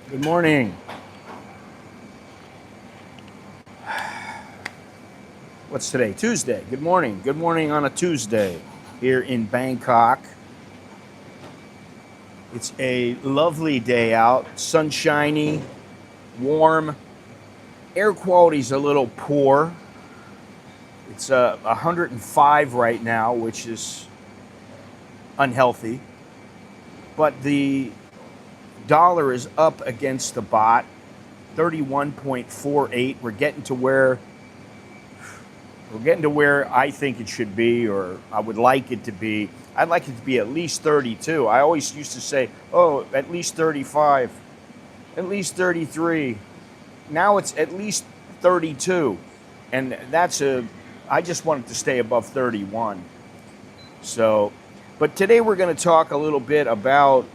Good morning. What's today? Tuesday. Good morning. Good morning on a Tuesday here in Bangkok. It's a lovely day out, sunshiny, warm. Air quality's a little poor. It's 105 right now, which is unhealthy. But the dollar is up against the baht, 31.48. We're getting to where I think it should be, or I would like it to be. I'd like it to be at least 32. I always used to say, oh, at least 35, at least 33. Now it's at least 32. And I just want it to stay above 31. So, but today we're going to talk a little bit about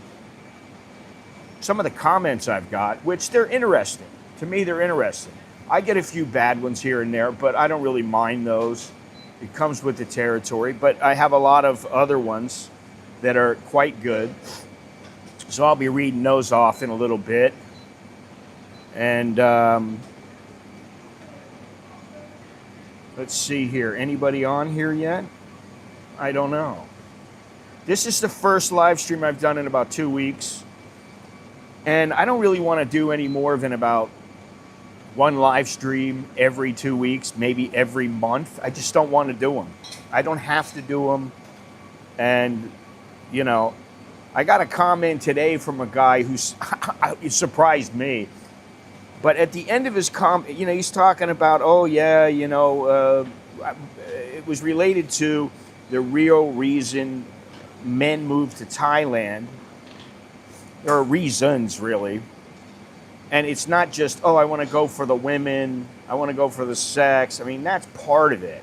some of the comments I've got, which they're interesting. To me, they're interesting. I get a few bad ones here and there, but I don't really mind those. It comes with the territory. But I have a lot of other ones that are quite good. So I'll be reading those off in a little bit. And let's see here. Anybody on here yet? I don't know. This is the first live stream I've done in about 2 weeks. And I don't really want to do any more than about one live stream every 2 weeks, maybe every month. I just don't want to do them. I don't have to do them. And, you know, I got a comment today from a guy who's he surprised me. But at the end of his comment, you know, he's talking about, oh, yeah, you know, it was related to the real reason men moved to Thailand. There are reasons, really. And it's not just, oh, I want to go for the women, I want to go for the sex. I mean, that's part of it.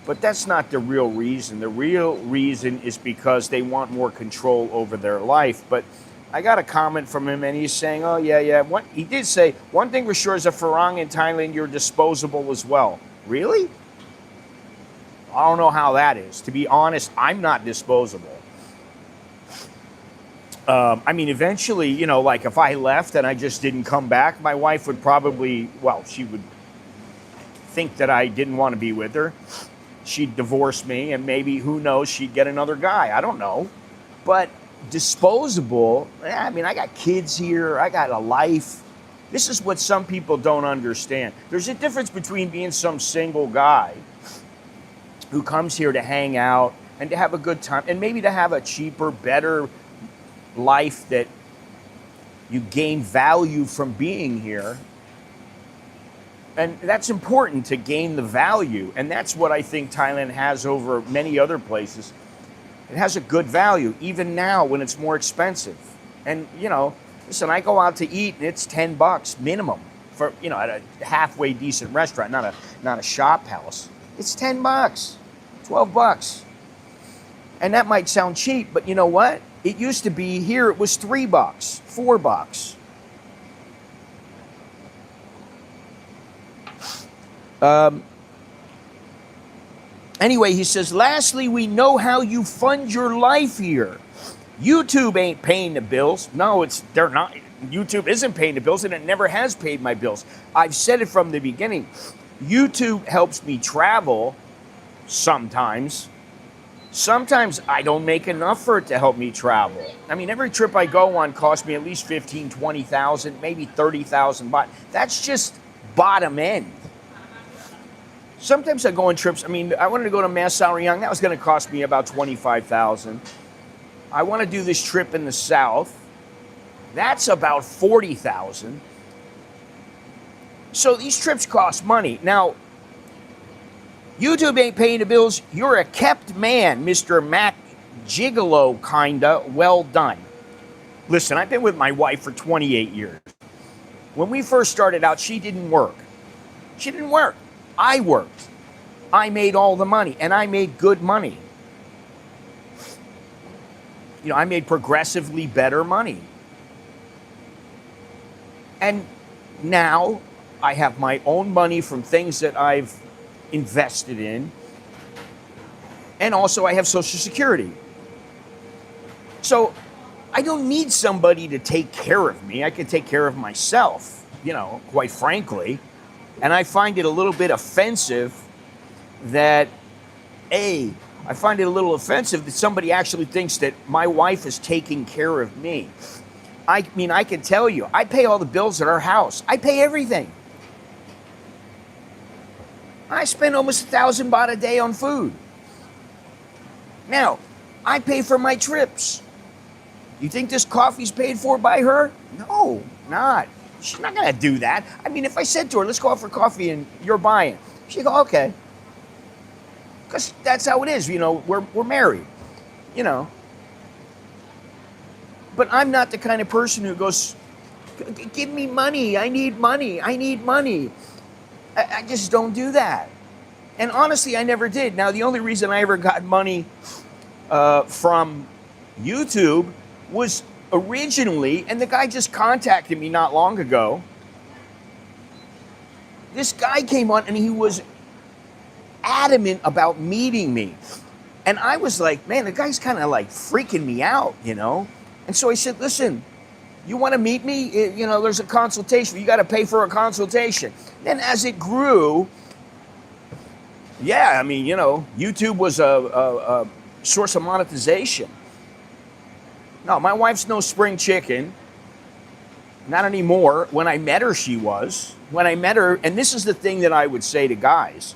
But that's not the real reason. The real reason is because they want more control over their life. But I got a comment from him, and he's saying, oh, yeah. He did say, one thing for sure is a farang in Thailand, you're disposable as well. Really? I don't know how that is. To be honest, I'm not disposable. I mean, eventually, you know, like if I left and I just didn't come back, my wife would probably, well, she would think that I didn't want to be with her. She'd divorce me, and maybe, who knows, she'd get another guy. I don't know. But disposable, I mean, I got kids here. I got a life. This is what some people don't understand. There's a difference between being some single guy who comes here to hang out and to have a good time, and maybe to have a cheaper, better life that you gain value from being here. And that's important, to gain the value. And that's what I think Thailand has over many other places. It has a good value, even now when it's more expensive. And, you know, listen, I go out to eat and it's $10 minimum for, you know, at a halfway decent restaurant, not a shop house. It's $10, $12. And that might sound cheap, but you know what? It used to be here, it was $3, $4. Anyway, he says, lastly, we know how you fund your life here. YouTube ain't paying the bills. No, they're not. YouTube isn't paying the bills, and it never has paid my bills. I've said it from the beginning. YouTube helps me travel sometimes. Sometimes I don't make enough for it to help me travel. I mean, every trip I go on costs me at least 15, 20,000, maybe 30,000 baht. That's just bottom end. Sometimes I go on trips. I mean, I wanted to go to Mas Sauriang. That was going to cost me about 25,000. I want to do this trip in the south. That's about 40,000. So these trips cost money. Now, YouTube ain't paying the bills. You're a kept man, Mr. Mac Gigolo, kinda. Well done. Listen, I've been with my wife for 28 years. When we first started out, she didn't work. She didn't work. I worked. I made all the money, and I made good money. You know, I made progressively better money. And now I have my own money from things that I've invested in, and also I have Social Security. So I don't need somebody to take care of me. I can take care of myself, quite frankly. And I find it a little bit offensive that, I find it a little offensive that somebody actually thinks that my wife is taking care of me. I mean, I can tell you, I pay all the bills at our house. I pay everything. I spend almost 1,000 baht a day on food. Now, I pay for my trips. You think this coffee's paid for by her? No, not. She's not going to do that. I mean, if I said to her, let's go out for coffee and you're buying, she'd go, okay. Because that's how it is, we're married, But I'm not the kind of person who goes, give me money, I need money, I need money. I just don't do that. And honestly, I never did. Now, the only reason I ever got money from YouTube was originally, and the guy just contacted me not long ago. This guy came on and he was adamant about meeting me. And I was like, man, the guy's kind of like freaking me out, And so I said, listen, you want to meet me? There's a consultation. You got to pay for a consultation. Then as it grew, yeah, I mean, YouTube was a source of monetization. No, my wife's no spring chicken. Not anymore. When I met her, she was. When I met her, and this is the thing that I would say to guys,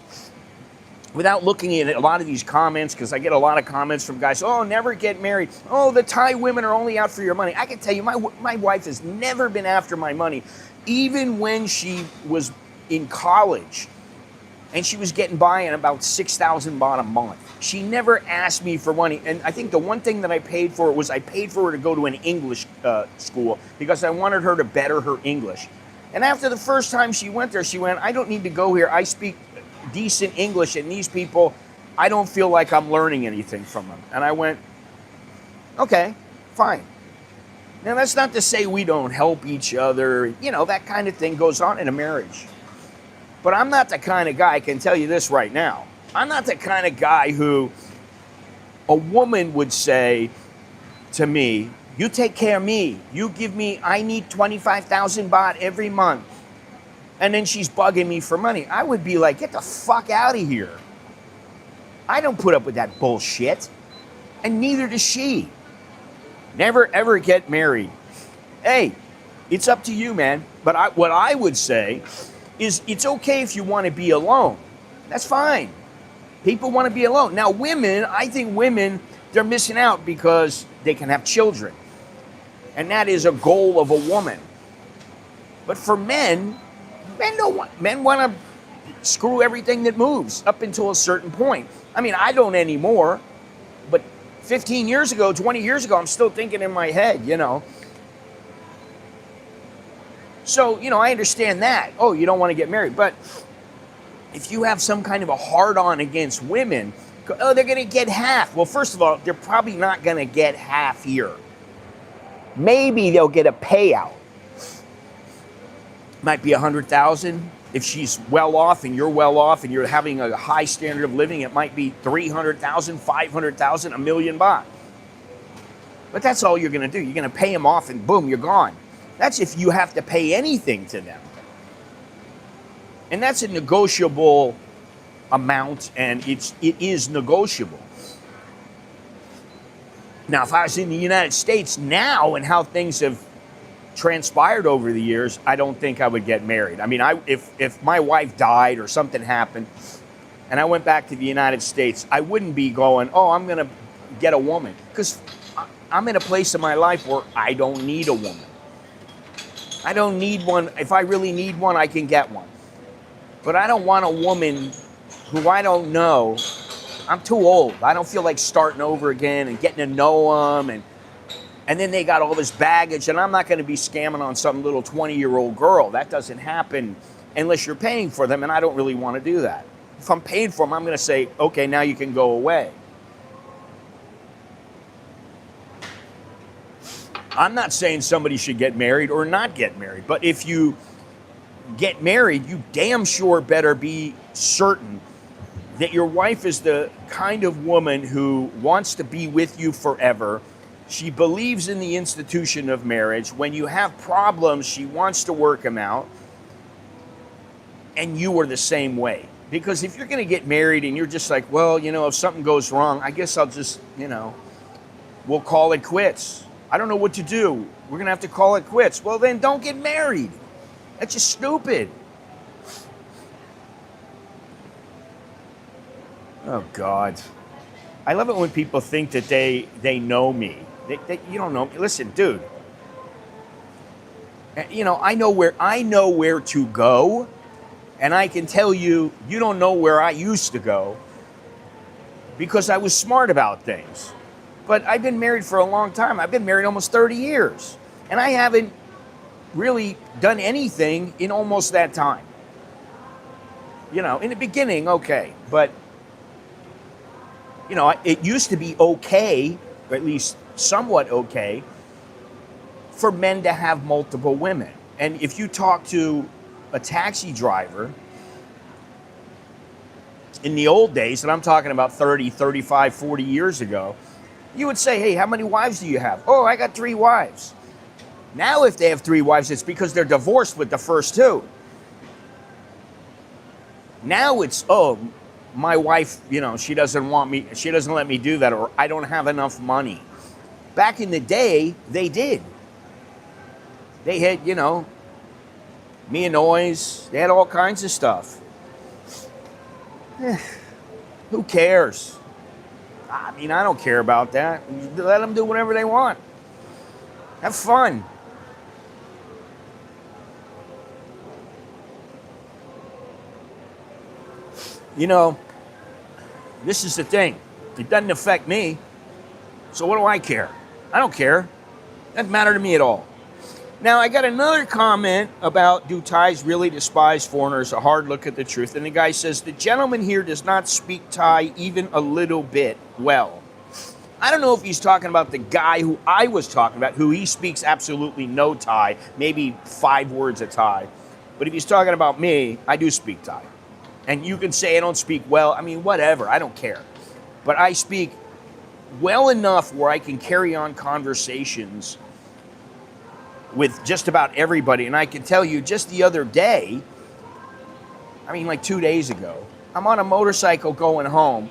without looking at a lot of these comments, because I get a lot of comments from guys, oh, never get married. Oh, the Thai women are only out for your money. I can tell you, my wife has never been after my money. Even when she was in college, and she was getting by on about 6,000 baht a month. She never asked me for money. And I think the one thing that I paid for was I paid for her to go to an English school because I wanted her to better her English. And after the first time she went there, she went, I don't need to go here. I speak decent English, and these people, I don't feel like I'm learning anything from them. And I went, okay, fine. Now, that's not to say we don't help each other. That kind of thing goes on in a marriage. But I'm not the kind of guy, I can tell you this right now, I'm not the kind of guy who a woman would say to me, you take care of me, you give me, I need 25,000 baht every month. And then she's bugging me for money. I would be like, get the fuck out of here. I don't put up with that bullshit. And neither does she. Never ever get married. Hey, it's up to you, man. But what I would say is it's okay if you want to be alone. That's fine. People want to be alone. Now, women, I think women, they're missing out because they can have children. And that is a goal of a woman. But for men want to screw everything that moves up until a certain point. I mean, I don't anymore, but 15 years ago, 20 years ago, I'm still thinking in my head, So, I understand that. Oh, you don't want to get married. But if you have some kind of a hard-on against women, oh, they're going to get half. Well, first of all, they're probably not going to get half here. Maybe they'll get a payout. Might be 100,000. If she's well off and you're well off and you're having a high standard of living, it might be 300,000, 500,000, a million baht. But that's all you're going to do. You're going to pay them off and boom, you're gone. That's if you have to pay anything to them. And that's a negotiable amount, and it is negotiable. Now, if I was in the United States now and how things have transpired over the years, I don't think I would get married. I mean, if my wife died or something happened and I went back to the United States, I wouldn't be going, oh, I'm going to get a woman. Because I'm in a place in my life where I don't need a woman. I don't need one. If I really need one, I can get one. But I don't want a woman who I don't know. I'm too old. I don't feel like starting over again and getting to know them. And then they got all this baggage. And I'm not going to be scamming on some little 20-year-old girl. That doesn't happen unless you're paying for them. And I don't really want to do that. If I'm paying for them, I'm going to say, okay, now you can go away. I'm not saying somebody should get married or not get married, but if you get married, you damn sure better be certain that your wife is the kind of woman who wants to be with you forever She believes in the institution of marriage. When you have problems, she wants to work them out. And you are the same way. Because if you're going to get married and you're just like, well, you know, if something goes wrong, I guess I'll just, you know, we'll call it quits. I don't know what to do. We're going to have to call it quits. Well, then don't get married. That's just stupid. Oh, God. I love it when people think that they know me. You don't know me. Listen, dude. You know, I know where to go. And I can tell you, you don't know where I used to go because I was smart about things. But I've been married for a long time. I've been married almost 30 years. And I haven't really done anything in almost that time. You know, in the beginning, okay. But, you know, it used to be okay, or at least somewhat okay, for men to have multiple women. And if you talk to a taxi driver in the old days, and I'm talking about 30, 35, 40 years ago, you would say, hey, how many wives do you have? Oh, I got 3 wives. Now if they have 3 wives, it's because they're divorced with the first 2. Now it's, oh, my wife, you know, she doesn't let me do that, or I don't have enough money. Back in the day, they did. They had, you know, noise. They had all kinds of stuff. Who cares? I mean, I don't care about that. Let them do whatever they want. Have fun. You know, this is the thing. It doesn't affect me. So what do I care? I don't care. Doesn't matter to me at all. Now, I got another comment about, do Thais really despise foreigners? A hard look at the truth. And the guy says, the gentleman here does not speak Thai even a little bit well. I don't know if he's talking about the guy who I was talking about, who he speaks absolutely no Thai, maybe 5 words of Thai. But if he's talking about me, I do speak Thai. And you can say I don't speak well. I mean, whatever. I don't care. But I speak well enough where I can carry on conversations with just about everybody. And I can tell you, just the other day, I mean like 2 days ago, I'm on a motorcycle going home,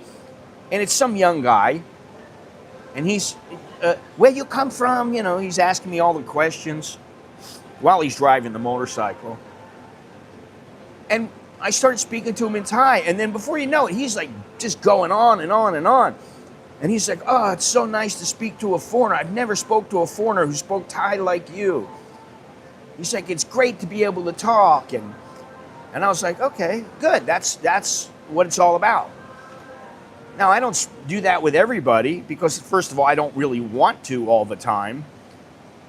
and it's some young guy, and he's, where you come from? You know, he's asking me all the questions while he's driving the motorcycle. And I started speaking to him in Thai, and then before you know it, he's like just going on and on and on. And he's like, oh, it's so nice to speak to a foreigner. I've never spoke to a foreigner who spoke Thai like you. He's like, it's great to be able to talk. And I was like, okay, good. That's what it's all about. Now, I don't do that with everybody because, first of all, I don't really want to all the time.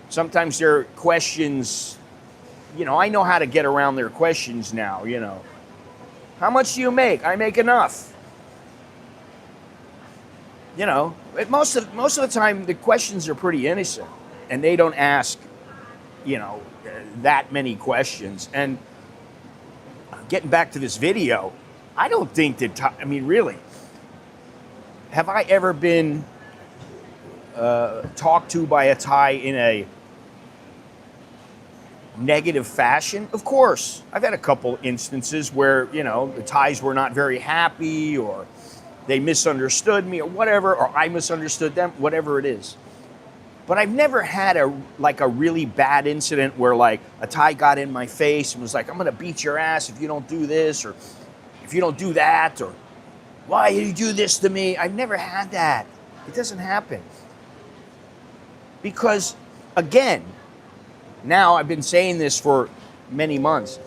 Sometimes there are questions, you know, I know how to get around their questions now, you know. How much do you make? I make enough. You know, most of the time, the questions are pretty innocent, and they don't ask, you know, that many questions. And getting back to this video, I don't think that, I mean, really, have I ever been talked to by a Thai in a negative fashion? Of course. I've had a couple instances where, you know, the Thais were not very happy, or they misunderstood me, or whatever, or I misunderstood them, whatever it is. But I've never had a really bad incident where like a Thai got in my face and was like, I'm gonna beat your ass if you don't do this, or if you don't do that, or why did you do this to me? I've never had that. It doesn't happen. Because, again, now I've been saying this for many months,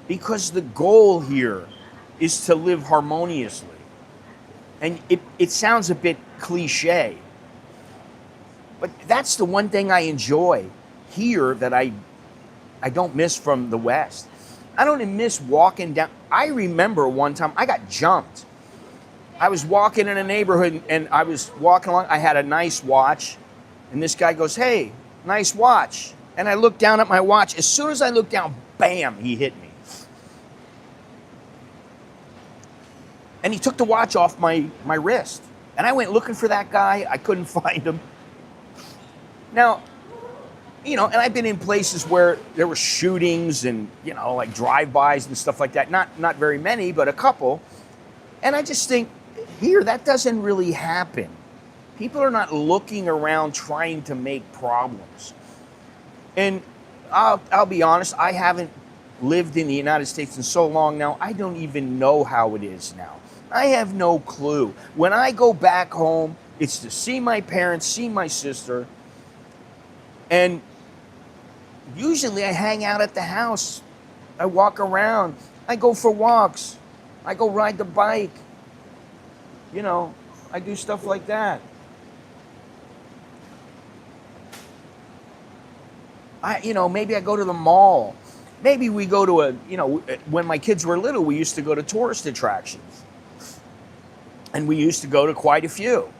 because the goal here is to live harmoniously. And it sounds a bit cliche, but that's the one thing I enjoy here that I don't miss from the West. I don't miss walking down. I remember one time I got jumped. I was walking in a neighborhood, and I was walking along. I had a nice watch, and this guy goes, hey, nice watch. And I looked down at my watch. As soon as I looked down, bam, he hit me. And he took the watch off my wrist. And I went looking for that guy. I couldn't find him. Now, and I've been in places where there were shootings and, like drive-bys and stuff like that. Not very many, but a couple. And I just think, here, that doesn't really happen. People are not looking around trying to make problems. And I'll be honest, I haven't lived in the United States in so long now, I don't even know how it is now. I have no clue. When I go back home, it's to see my parents, see my sister, and usually I hang out at the house. I walk around. I go for walks. I go ride the bike. I do stuff like that. Maybe I go to the mall. Maybe we go to when my kids were little, we used to go to tourist attractions. And we used to go to quite a few.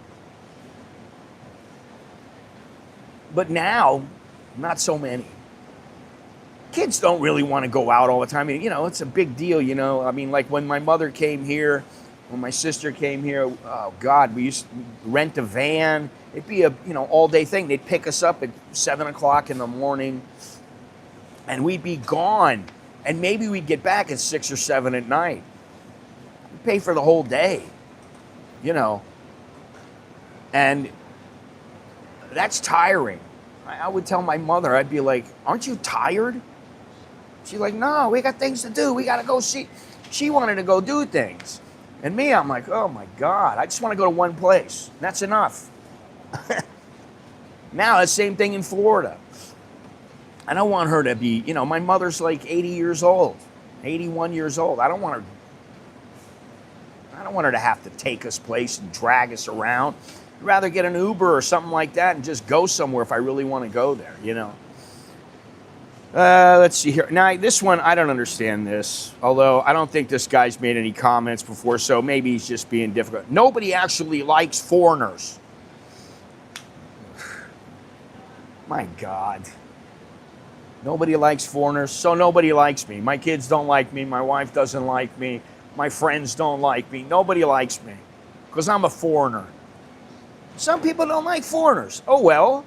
But now, not so many. Kids don't really want to go out all the time. It's a big deal, like when my mother came here, when my sister came here, oh God, we used to rent a van. It'd be a, all day thing. They'd pick us up at 7 o'clock in the morning and we'd be gone. And maybe we'd get back at 6 or 7 at night. We'd pay for the whole day, and that's tiring. I would tell my mother, I'd be like, aren't you tired? She's like, no, we got things to do. We got to go see. She wanted to go do things. And me, I'm like, oh my God, I just want to go to one place. That's enough. Now, the same thing in Florida. I don't want her to be, my mother's like 80 years old, 81 years old. I don't want her to have to take us place and drag us around. I'd rather get an Uber or something like that and just go somewhere if I really want to go there, Let's see here. Now, this one, I don't understand this, although I don't think this guy's made any comments before, so maybe he's just being difficult. Nobody actually likes foreigners. My God. Nobody likes foreigners, so nobody likes me. My kids don't like me. My wife doesn't like me. My friends don't like me. Nobody likes me because I'm a foreigner. Some people don't like foreigners. Oh, well,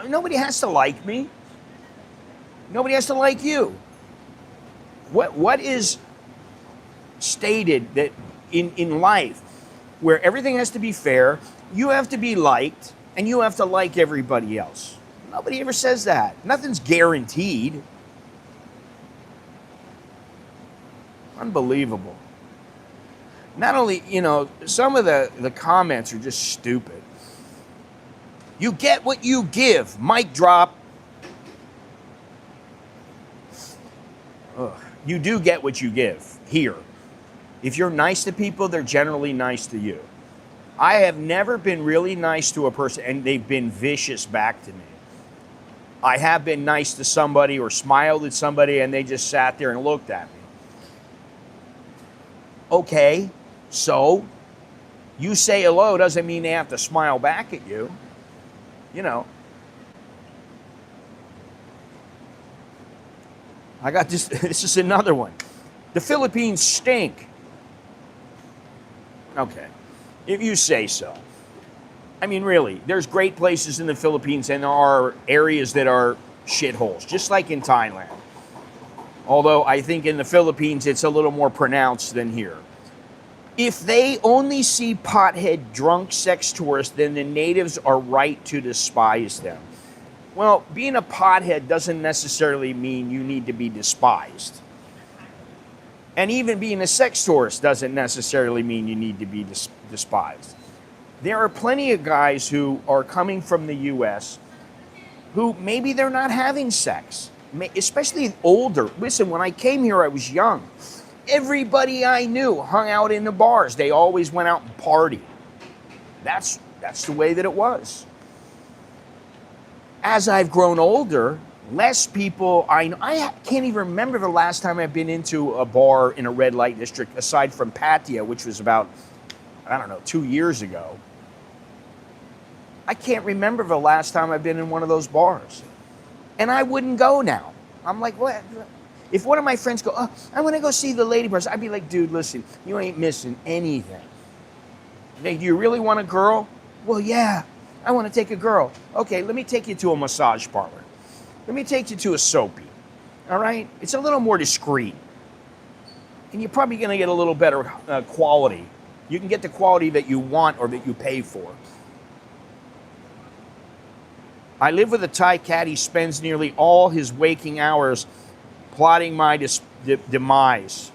nobody has to like me. Nobody has to like you. What is stated that in life where everything has to be fair, you have to be liked, and you have to like everybody else? Nobody ever says that. Nothing's guaranteed. Unbelievable. Not only, some of the comments are just stupid. You get what you give. Mic drop. Ugh. You do get what you give here. If you're nice to people, they're generally nice to you. I have never been really nice to a person and they've been vicious back to me. I have been nice to somebody or smiled at somebody and they just sat there and looked at me. Okay, so you say hello doesn't mean they have to smile back at you. I got this. This is another one. The Philippines stink. Okay, if you say so. I mean, really, there's great places in the Philippines and there are areas that are shitholes, just like in Thailand. Although I think in the Philippines it's a little more pronounced than here. If they only see pothead drunk sex tourists, then the natives are right to despise them. Well, being a pothead doesn't necessarily mean you need to be despised. And even being a sex tourist doesn't necessarily mean you need to be despised. There are plenty of guys who are coming from the U.S. who maybe they're not having sex, especially older. Listen, when I came here, I was young. Everybody I knew hung out in the bars. They always went out and partied. That's the way that it was. As I've grown older, less people I know. I can't even remember the last time I've been into a bar in a red light district, aside from Pattaya, which was about, 2 years ago. I can't remember the last time I've been in one of those bars. And I wouldn't go now. I'm like, what? If one of my friends go, oh, I want to go see the lady bars, I'd be like, dude, listen, you ain't missing anything. Like, do you really want a girl? Well, yeah. I want to take a girl. Okay, let me take you to a massage parlor. Let me take you to a soapy. All right? It's a little more discreet. And you're probably going to get a little better quality. You can get the quality that you want or that you pay for. I live with a Thai cat. He spends nearly all his waking hours plotting my demise.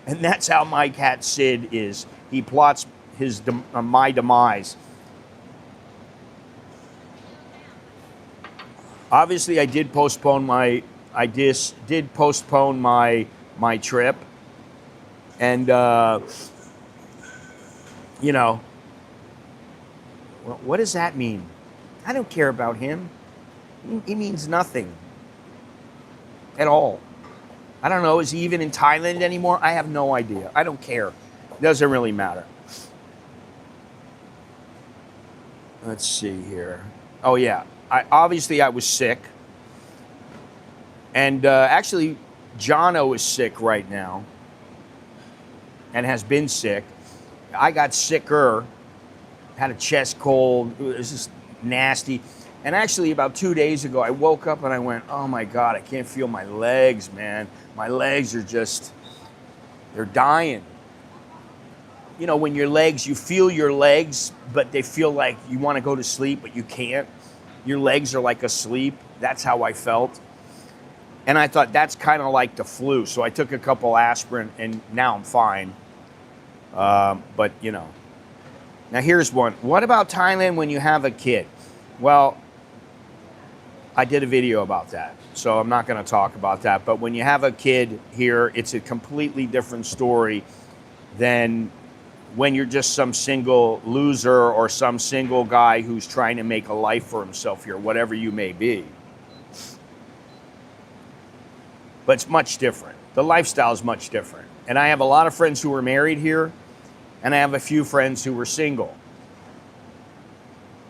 And that's how my cat Sid is. He plots my demise. Obviously, I did postpone my trip, and you know, what does that mean? I don't care about him. He means nothing at all. I don't know. Is he even in Thailand anymore? I have no idea. I don't care. It doesn't really matter. Let's see here. Oh yeah. Obviously I was sick. And actually, Jono is sick right now. And has been sick. I got sicker. Had a chest cold. It was just nasty. And actually, about 2 days ago, I woke up and I went, oh my God, I can't feel my legs, man. My legs are just, they're dying. You know, when your legs, you feel your legs, but they feel like you want to go to sleep, but you can't. Your legs are like asleep. That's how I felt. And I thought that's kind of like the flu. So I took a couple aspirin and now I'm fine. But, you know. Now here's one. What about Thailand when you have a kid? Well, I did a video about that, so I'm not going to talk about that. But when you have a kid here, it's a completely different story than when you're just some single loser or some single guy who's trying to make a life for himself here, whatever you may be. But it's much different. The lifestyle is much different. And I have a lot of friends who are married here, and I have a few friends who were single.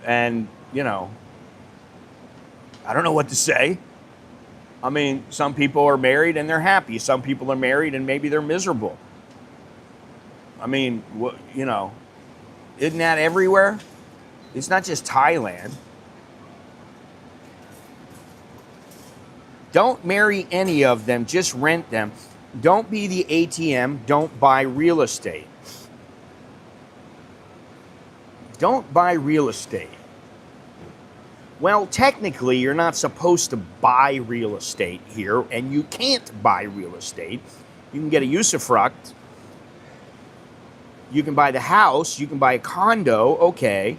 And, you know, I don't know what to say. I mean, some people are married and they're happy. Some people are married and maybe they're miserable. I mean, you know, isn't that everywhere? It's not just Thailand. Don't marry any of them, just rent them. Don't be the ATM, don't buy real estate. Don't buy real estate. Well, technically, you're not supposed to buy real estate here, and you can't buy real estate. You can get a usufruct. You can buy the house. You can buy a condo. Okay.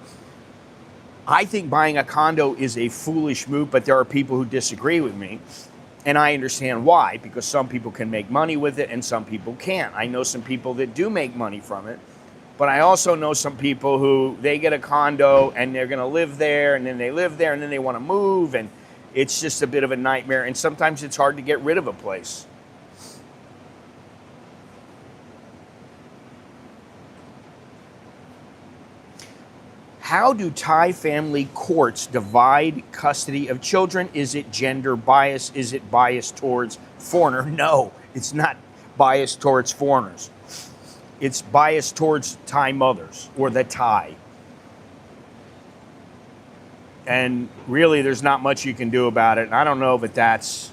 I think buying a condo is a foolish move, but there are people who disagree with me. And I understand why, because some people can make money with it and some people can't. I know some people that do make money from it. But I also know some people who, they get a condo and they're going to live there, and then they live there and then they want to move, and it's just a bit of a nightmare, and sometimes it's hard to get rid of a place. How do Thai family courts divide custody of children? Is it gender bias? Is it biased towards foreigner? No, it's not biased towards foreigners. It's biased towards Thai mothers, or the Thai. And really, there's not much you can do about it. And I don't know that that's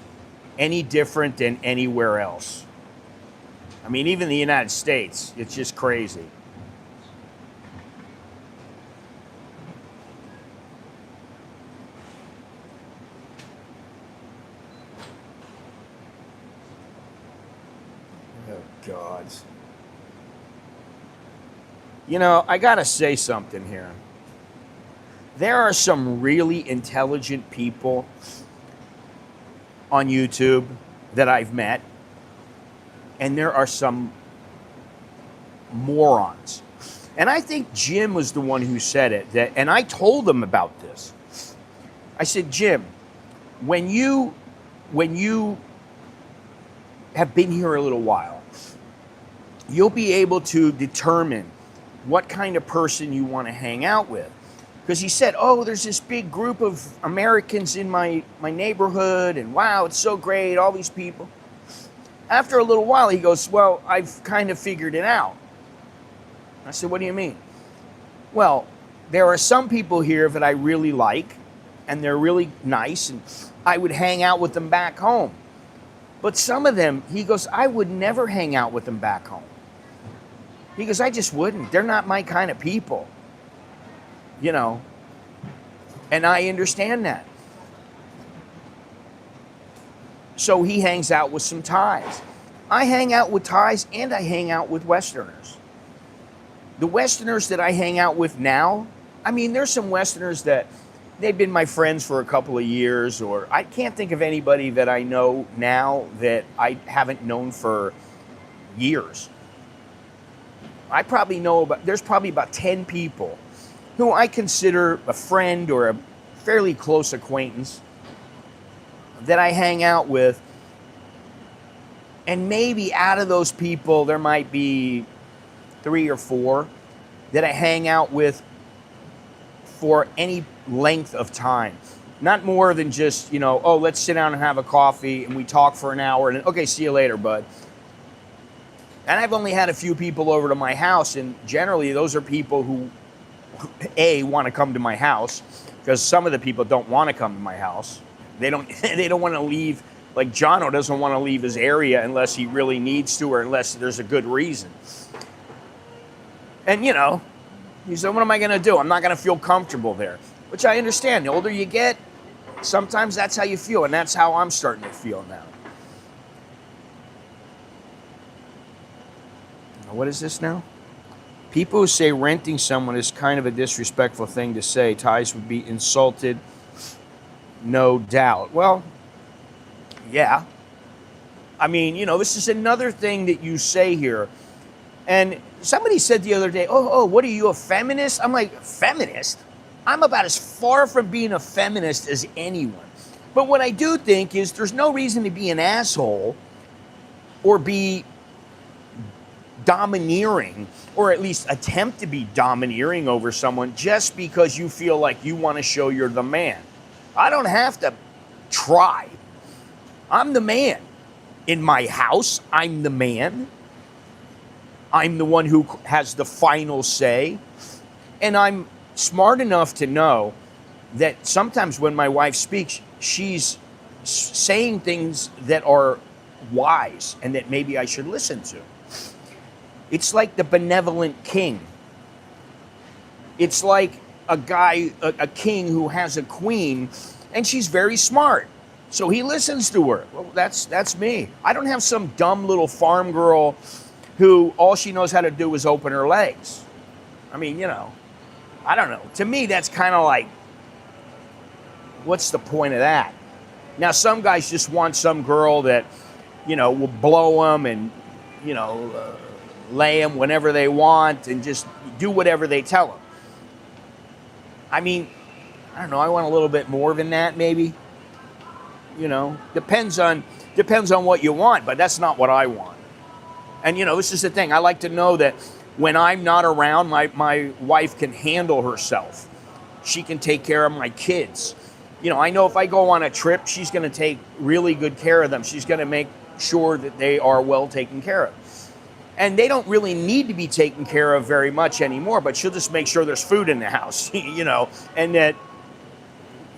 any different than anywhere else. I mean, even the United States, it's just crazy. Oh, God. You know, I gotta say something here. There are some really intelligent people on YouTube that I've met, and there are some morons. And I think Jim was the one who said it, and I told him about this. I said, Jim, when you have been here a little while, you'll be able to determine what kind of person you want to hang out with. Because he said, oh, there's this big group of Americans in my neighborhood, and wow, it's so great, all these people. After a little while, he goes, well, I've kind of figured it out. I said, what do you mean? Well, there are some people here that I really like, and they're really nice, and I would hang out with them back home. But some of them, he goes, I would never hang out with them back home. He goes, I just wouldn't. They're not my kind of people. You know, and I understand that. So he hangs out with some Thais. I hang out with Thais and I hang out with Westerners. The Westerners that I hang out with now, I mean, there's some Westerners that they've been my friends for a couple of years, or I can't think of anybody that I know now that I haven't known for years. I probably know there's probably about 10 people who I consider a friend or a fairly close acquaintance that I hang out with. And maybe out of those people, there might be 3 or 4 that I hang out with for any length of time. Not more than just, you know, oh, let's sit down and have a coffee and we talk for an hour and okay, see you later, bud. And I've only had a few people over to my house, and generally those are people who, A, want to come to my house, because some of the people don't want to come to my house. They don't want to leave. Like Jono doesn't want to leave his area unless he really needs to, or unless there's a good reason. And you know, he said, what am I going to do? I'm not going to feel comfortable there, which I understand. The older you get, sometimes that's how you feel, and that's how I'm starting to feel now. What is this now? People who say renting someone is kind of a disrespectful thing to say. Thais would be insulted, no doubt. Well, yeah. I mean, you know, this is another thing that you say here. And somebody said the other day, oh, what are you, a feminist? I'm like, feminist? I'm about as far from being a feminist as anyone. But what I do think is there's no reason to be an asshole or be domineering, or at least attempt to be domineering over someone just because you feel like you want to show you're the man. I don't have to try. I'm the man. In my house, I'm the man. I'm the one who has the final say. And I'm smart enough to know that sometimes when my wife speaks, she's saying things that are wise and that maybe I should listen to. It's like the benevolent king. It's like a guy, a king who has a queen, and she's very smart. So he listens to her. Well, that's me. I don't have some dumb little farm girl who all she knows how to do is open her legs. I mean, you know, I don't know. To me, that's kind of like, what's the point of that? Now, some guys just want some girl that, you know, will blow them and, you know, lay them whenever they want and just do whatever they tell them. I mean, I don't know. I want a little bit more than that, maybe. You know, depends on what you want, but that's not what I want. And you know, this is the thing. I like to know that when I'm not around, my wife can handle herself. She can take care of my kids. You know, I know if I go on a trip, she's going to take really good care of them. She's going to make sure that they are well taken care of. And they don't really need to be taken care of very much anymore, but she'll just make sure there's food in the house, you know, and that,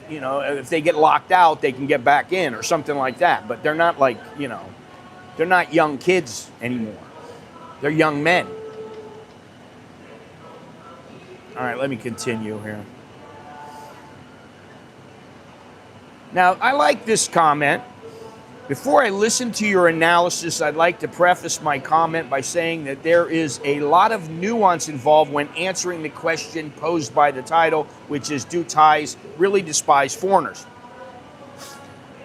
you know, if they get locked out, they can get back in or something like that. But they're not like, you know, they're not young kids anymore. They're young men. All right, let me continue here. Now, I like this comment. Before I listen to your analysis, I'd like to preface my comment by saying that there is a lot of nuance involved when answering the question posed by the title, which is, do Thais really despise foreigners?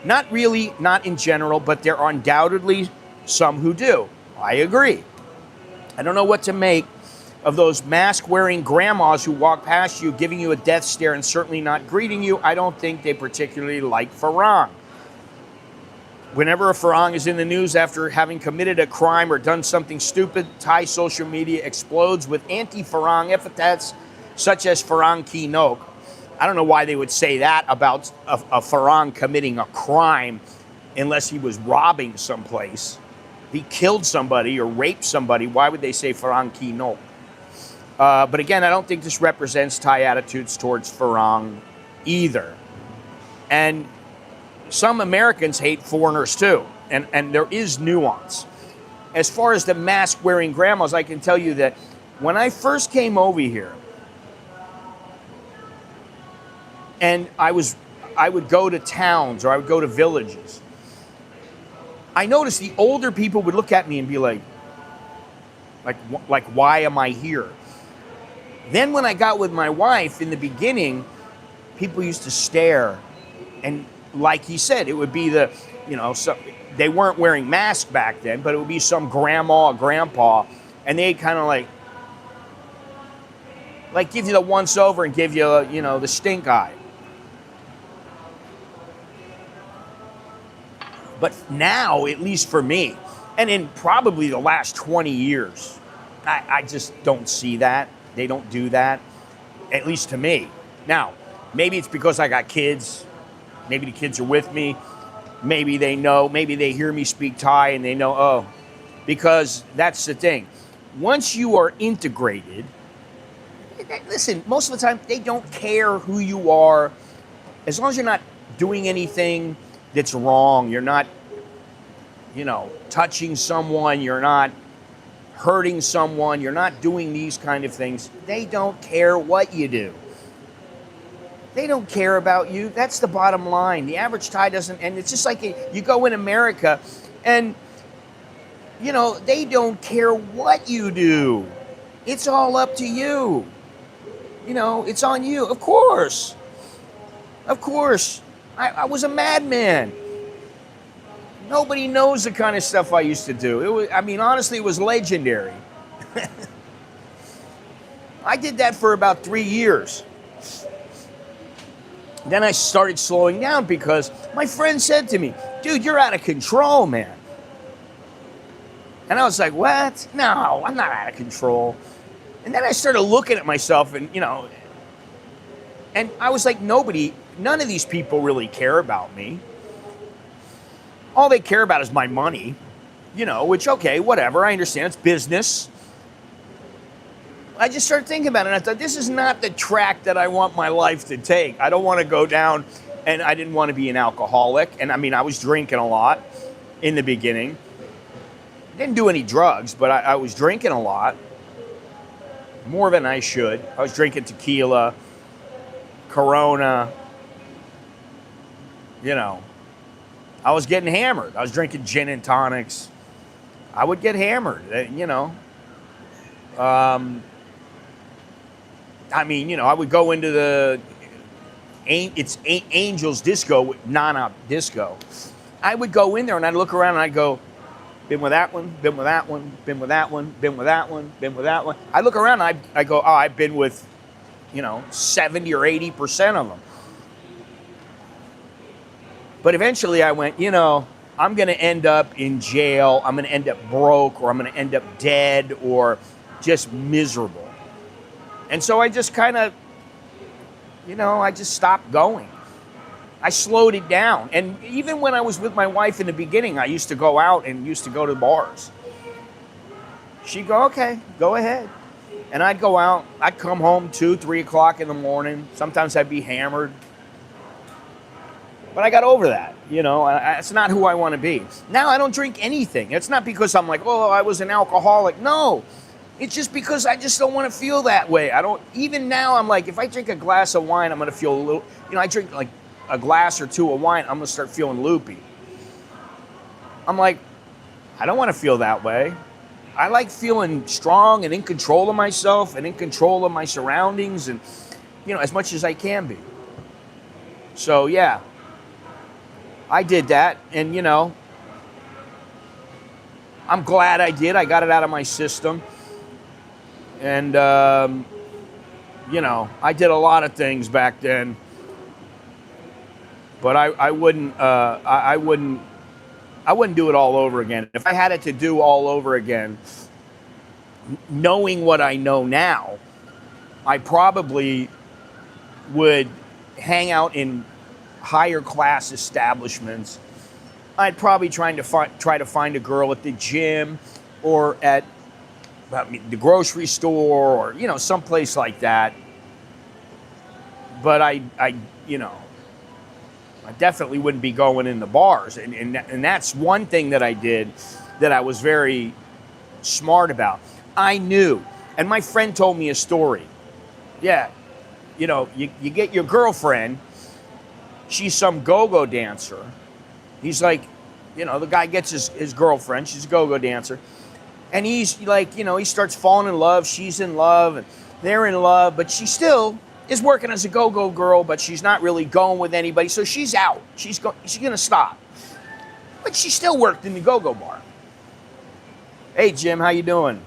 Not really, not in general, but there are undoubtedly some who do. I agree. I don't know what to make of those mask-wearing grandmas who walk past you, giving you a death stare and certainly not greeting you. I don't think they particularly like Farang. Whenever a Farang is in the news after having committed a crime or done something stupid, Thai social media explodes with anti-Farang epithets such as Farang Ki Nok. I don't know why they would say that about a Farang committing a crime unless he was robbing someplace. If he killed somebody or raped somebody, why would they say Farang Ki Nok? But again, I don't think this represents Thai attitudes towards Farang either. And some Americans hate foreigners too, and there is nuance. As far as the mask-wearing grandmas, I can tell you that when I first came over here, and I would go to towns or I would go to villages, I noticed the older people would look at me and be like, why am I here? Then when I got with my wife in the beginning, people used to stare, and like he said, it would be they weren't wearing masks back then, but it would be some grandma or grandpa, and they'd kind of like give you the once over and give you, the stink eye. But now, at least for me, and in probably the last 20 years, I just don't see that. They don't do that, at least to me. Now, maybe it's because I got kids. Maybe the kids are with me. Maybe they know, maybe they hear me speak Thai and they know, oh, because that's the thing. Once you are integrated, listen, most of the time, they don't care who you are. As long as you're not doing anything that's wrong, you're not, touching someone, you're not hurting someone, you're not doing these kind of things, they don't care what you do. They don't care about you. That's the bottom line. The average Thai doesn't, and it's just like you go in America and, they don't care what you do. It's all up to you. It's on you. Of course. I was a madman. Nobody knows the kind of stuff I used to do. Honestly, it was legendary. I did that for about 3 years. Then I started slowing down because my friend said to me, dude, you're out of control, man. And I was like, what? No, I'm not out of control. And then I started looking at myself and, and I was like, none of these people really care about me. All they care about is my money, which, okay, whatever, I understand, it's business. I just started thinking about it, and I thought, this is not the track that I want my life to take. I don't want to go down, and I didn't want to be an alcoholic. And I was drinking a lot in the beginning. Didn't do any drugs, but I was drinking a lot, more than I should. I was drinking tequila, Corona, I was getting hammered. I was drinking gin and tonics. I would get hammered, I would go into it's Angel's Disco, Nana Disco. I would go in there and I'd look around and I'd go, been with that one, been with that one, been with that one, been with that one, been with that one. I look around and I go, oh, I've been with, 70 or 80% of them. But eventually I went, I'm going to end up in jail. I'm going to end up broke, or I'm going to end up dead, or just miserable. And so I just kind of, I just stopped going. I slowed it down. And even when I was with my wife in the beginning, I used to go out and used to go to bars. She'd go, okay, go ahead. And I'd go out. I'd come home 2, 3 o'clock in the morning. Sometimes I'd be hammered. But I got over that, it's not who I want to be. Now I don't drink anything. It's not because I'm like, oh, I was an alcoholic. No, it's just because I just don't want to feel that way. Even now I'm like, if I drink a glass of wine, I'm going to feel a little, I drink like a glass or two of wine, I'm going to start feeling loopy. I'm like, I don't want to feel that way. I like feeling strong and in control of myself and in control of my surroundings and, as much as I can be. So, yeah. I did that, and, I'm glad I did. I got it out of my system. And, I did a lot of things back then. But I wouldn't do it all over again. If I had it to do all over again, knowing what I know now, I probably would hang out in higher class establishments. I'd probably try to find a girl at the gym or at the grocery store or, you know, someplace like that. But I you know, I definitely wouldn't be going in the bars. And that's one thing that I did that I was very smart about. I knew, and my friend told me a story. Yeah, you know, you get your girlfriend, she's some go-go dancer. He's like, you know, the guy gets his girlfriend, she's a go-go dancer. And he's like, you know, he starts falling in love, she's in love, and they're in love, but she still is working as a go-go girl, but she's not really going with anybody, so she's out. She's gonna stop. But she still worked in the go-go bar. Hey, Jim, how you doing?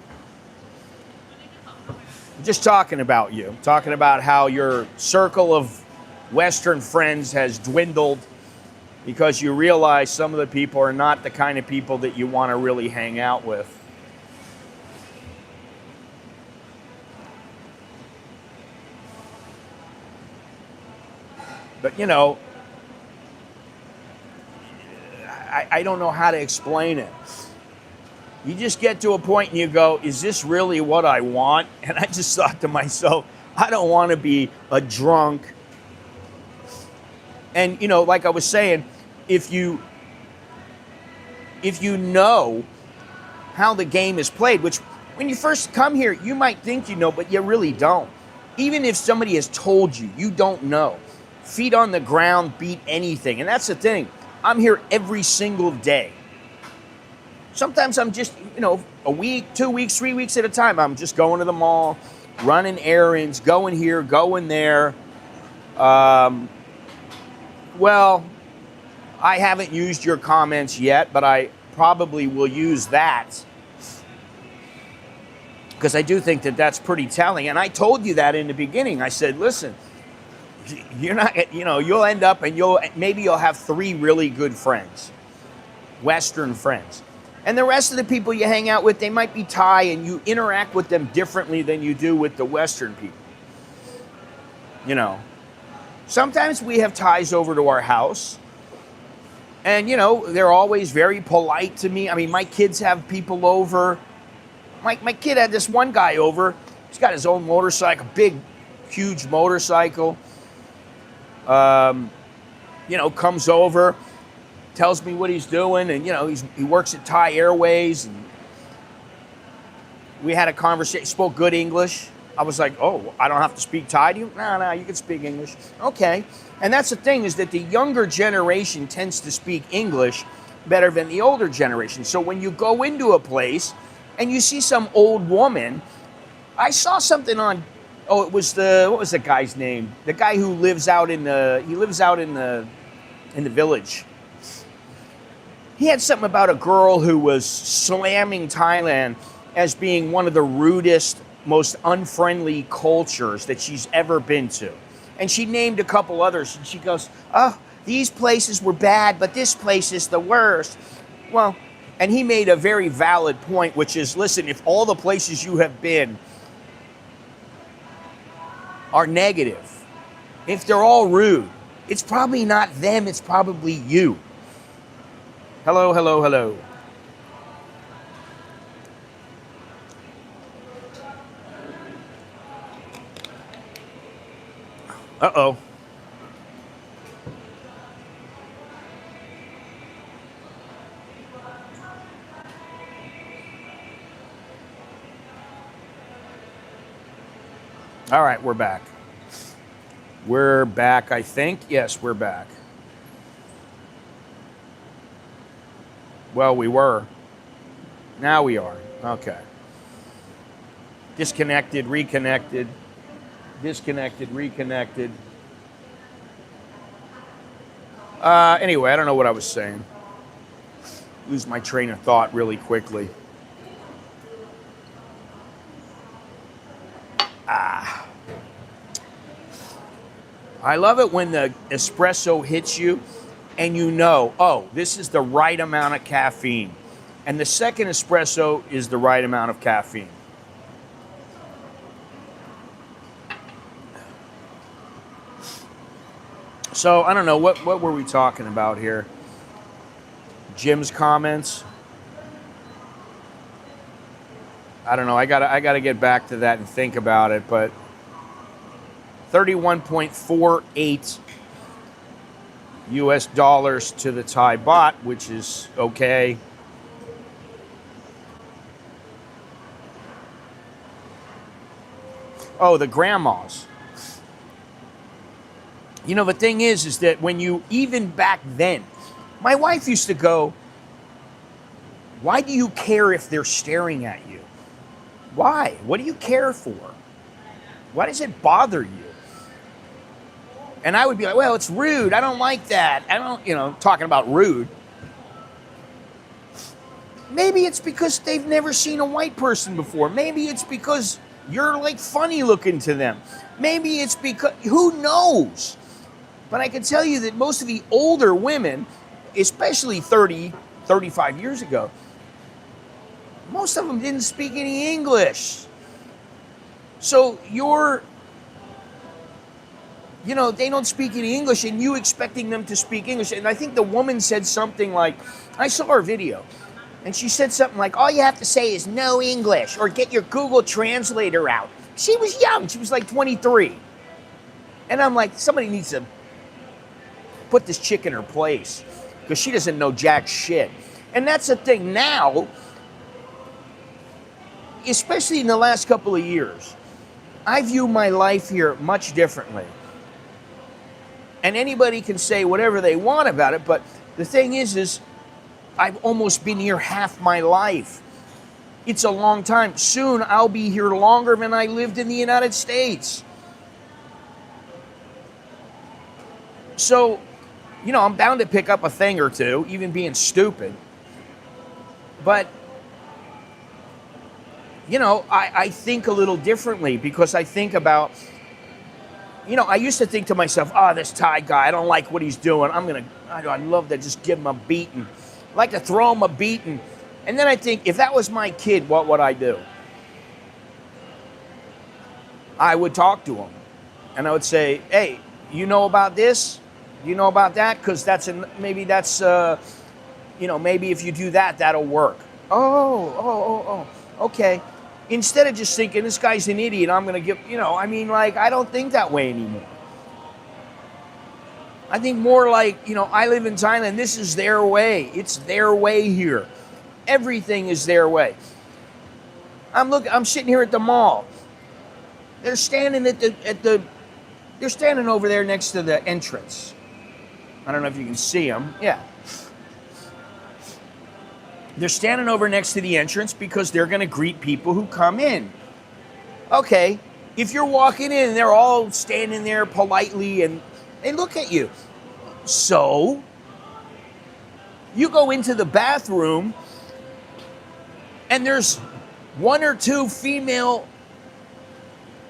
Just talking about you. Talking about how your circle of Western friends has dwindled because you realize some of the people are not the kind of people that you want to really hang out with. But, you know, I don't know how to explain it. You just get to a point and you go, is this really what I want? And I just thought to myself, I don't want to be a drunk. And, you know, like I was saying, if you know how the game is played, which when you first come here, you might think you know, but you really don't. Even if somebody has told you, you don't know. Feet on the ground beat anything. And that's the thing. I'm here every single day. Sometimes I'm just, you know, a week, 2 weeks, 3 weeks at a time. I'm just going to the mall, running errands, going here, going there. Well, I haven't used your comments yet, but I probably will use that because I do think that that's pretty telling. And I told you that in the beginning. I said, listen, you're not, you know, you'll end up and maybe you'll have 3 really good friends, Western friends. And the rest of the people you hang out with, they might be Thai and you interact with them differently than you do with the Western people. You know, sometimes we have Thais over to our house and, you know, they're always very polite to me. I mean, my kids have people over. My kid had this one guy over. He's got his own motorcycle, big, huge motorcycle. You know, comes over, tells me what he's doing, and, you know, he works at Thai Airways, and we had a conversation, spoke good English. I was like, oh, I don't have to speak Thai to you? No, you can speak English. Okay. And that's the thing, is that the younger generation tends to speak English better than the older generation. So when you go into a place and you see some old woman, I saw something on, oh, it was what was the guy's name? The guy who lives out in the village. He had something about a girl who was slamming Thailand as being one of the rudest, most unfriendly cultures that she's ever been to. And she named a couple others, and she goes, oh, these places were bad, but this place is the worst. Well, and he made a very valid point, which is, listen, if all the places you have been are negative, if they're all rude, it's probably not them, it's probably you. Hello, hello, hello. Uh-oh. All right, we're back. We're back, I think. Yes, we're back. Well, we were. Now we are. Okay. Disconnected, reconnected. Disconnected, reconnected. Anyway, I don't know what I was saying. Lose my train of thought really quickly. I love it when the espresso hits you and you know, oh, this is the right amount of caffeine. And the second espresso is the right amount of caffeine. So, I don't know, what were we talking about here? Jim's comments? I don't know. I gotta get back to that and think about it. But 31.48 US dollars to the Thai baht, which is okay. Oh, the grandmas. You know, the thing is that when you, even back then, my wife used to go, why do you care if they're staring at you? Why? What do you care for? Why does it bother you? And I would be like, well, it's rude. I don't like that. I don't, you know, talking about rude. Maybe it's because they've never seen a white person before. Maybe it's because you're like funny looking to them. Maybe it's because, who knows? But I can tell you that most of the older women, especially 30, 35 years ago, most of them didn't speak any English. So you know, they don't speak any English and you expecting them to speak English. And I think the woman said something like, I saw her video, and she said something like, all you have to say is no English or get your Google Translator out. She was young. She was like 23. And I'm like, somebody needs to put this chick in her place because she doesn't know jack shit. And that's the thing now, especially in the last couple of years, I view my life here much differently. And anybody can say whatever they want about it, but the thing is I've almost been here half my life. It's a long time. Soon I'll be here longer than I lived in the United States. So, you know, I'm bound to pick up a thing or two, even being stupid. But, you know, I think a little differently because I think about, you know, I used to think to myself, oh, this Thai guy, I don't like what he's doing. I'd love to just give him a beating. I'd like to throw him a beating. And then I think, if that was my kid, what would I do? I would talk to him. And I would say, hey, you know about this? You know about that? Because maybe if you do that, that'll work. Oh, okay. Instead of just thinking, this guy's an idiot, I'm going to give, I don't think that way anymore. I think more like, I live in Thailand, this is their way. It's their way here. Everything is their way. I'm sitting here at the mall. They're standing they're standing over there next to the entrance. I don't know if you can see them. Yeah. They're standing over next to the entrance because they're going to greet people who come in. Okay, if you're walking in, they're all standing there politely and they look at you. So, you go into the bathroom and there's one or two female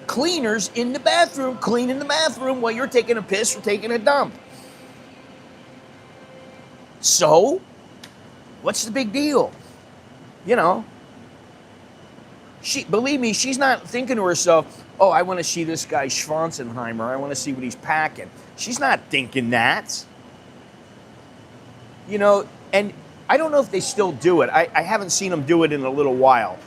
cleaners in the bathroom, cleaning the bathroom while you're taking a piss or taking a dump. So, what's the big deal? Believe me, she's not thinking to herself, oh, I want to see this guy Schwanzenheimer. I want to see what he's packing. She's not thinking that. And I don't know if they still do it. I haven't seen them do it in a little while.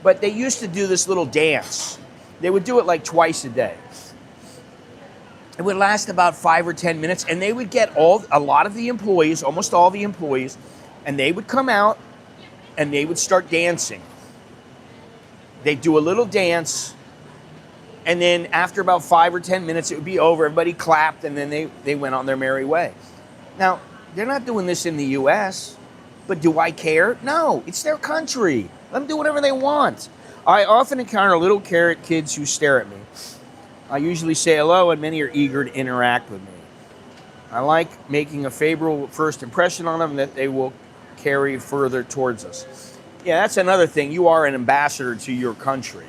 But they used to do this little dance. They would do it like twice a day. It would last about 5 or 10 minutes, and they would get a lot of the employees, almost all the employees, and they would come out and they would start dancing. They'd do a little dance, and then after about 5 or 10 minutes, it would be over. Everybody clapped, and then they went on their merry way. Now, they're not doing this in the U.S., but do I care? No, it's their country. Let them do whatever they want. I often encounter little carrot kids who stare at me. I usually say hello, and many are eager to interact with me. I like making a favorable first impression on them that they will carry further towards us. Yeah, that's another thing. You are an ambassador to your country.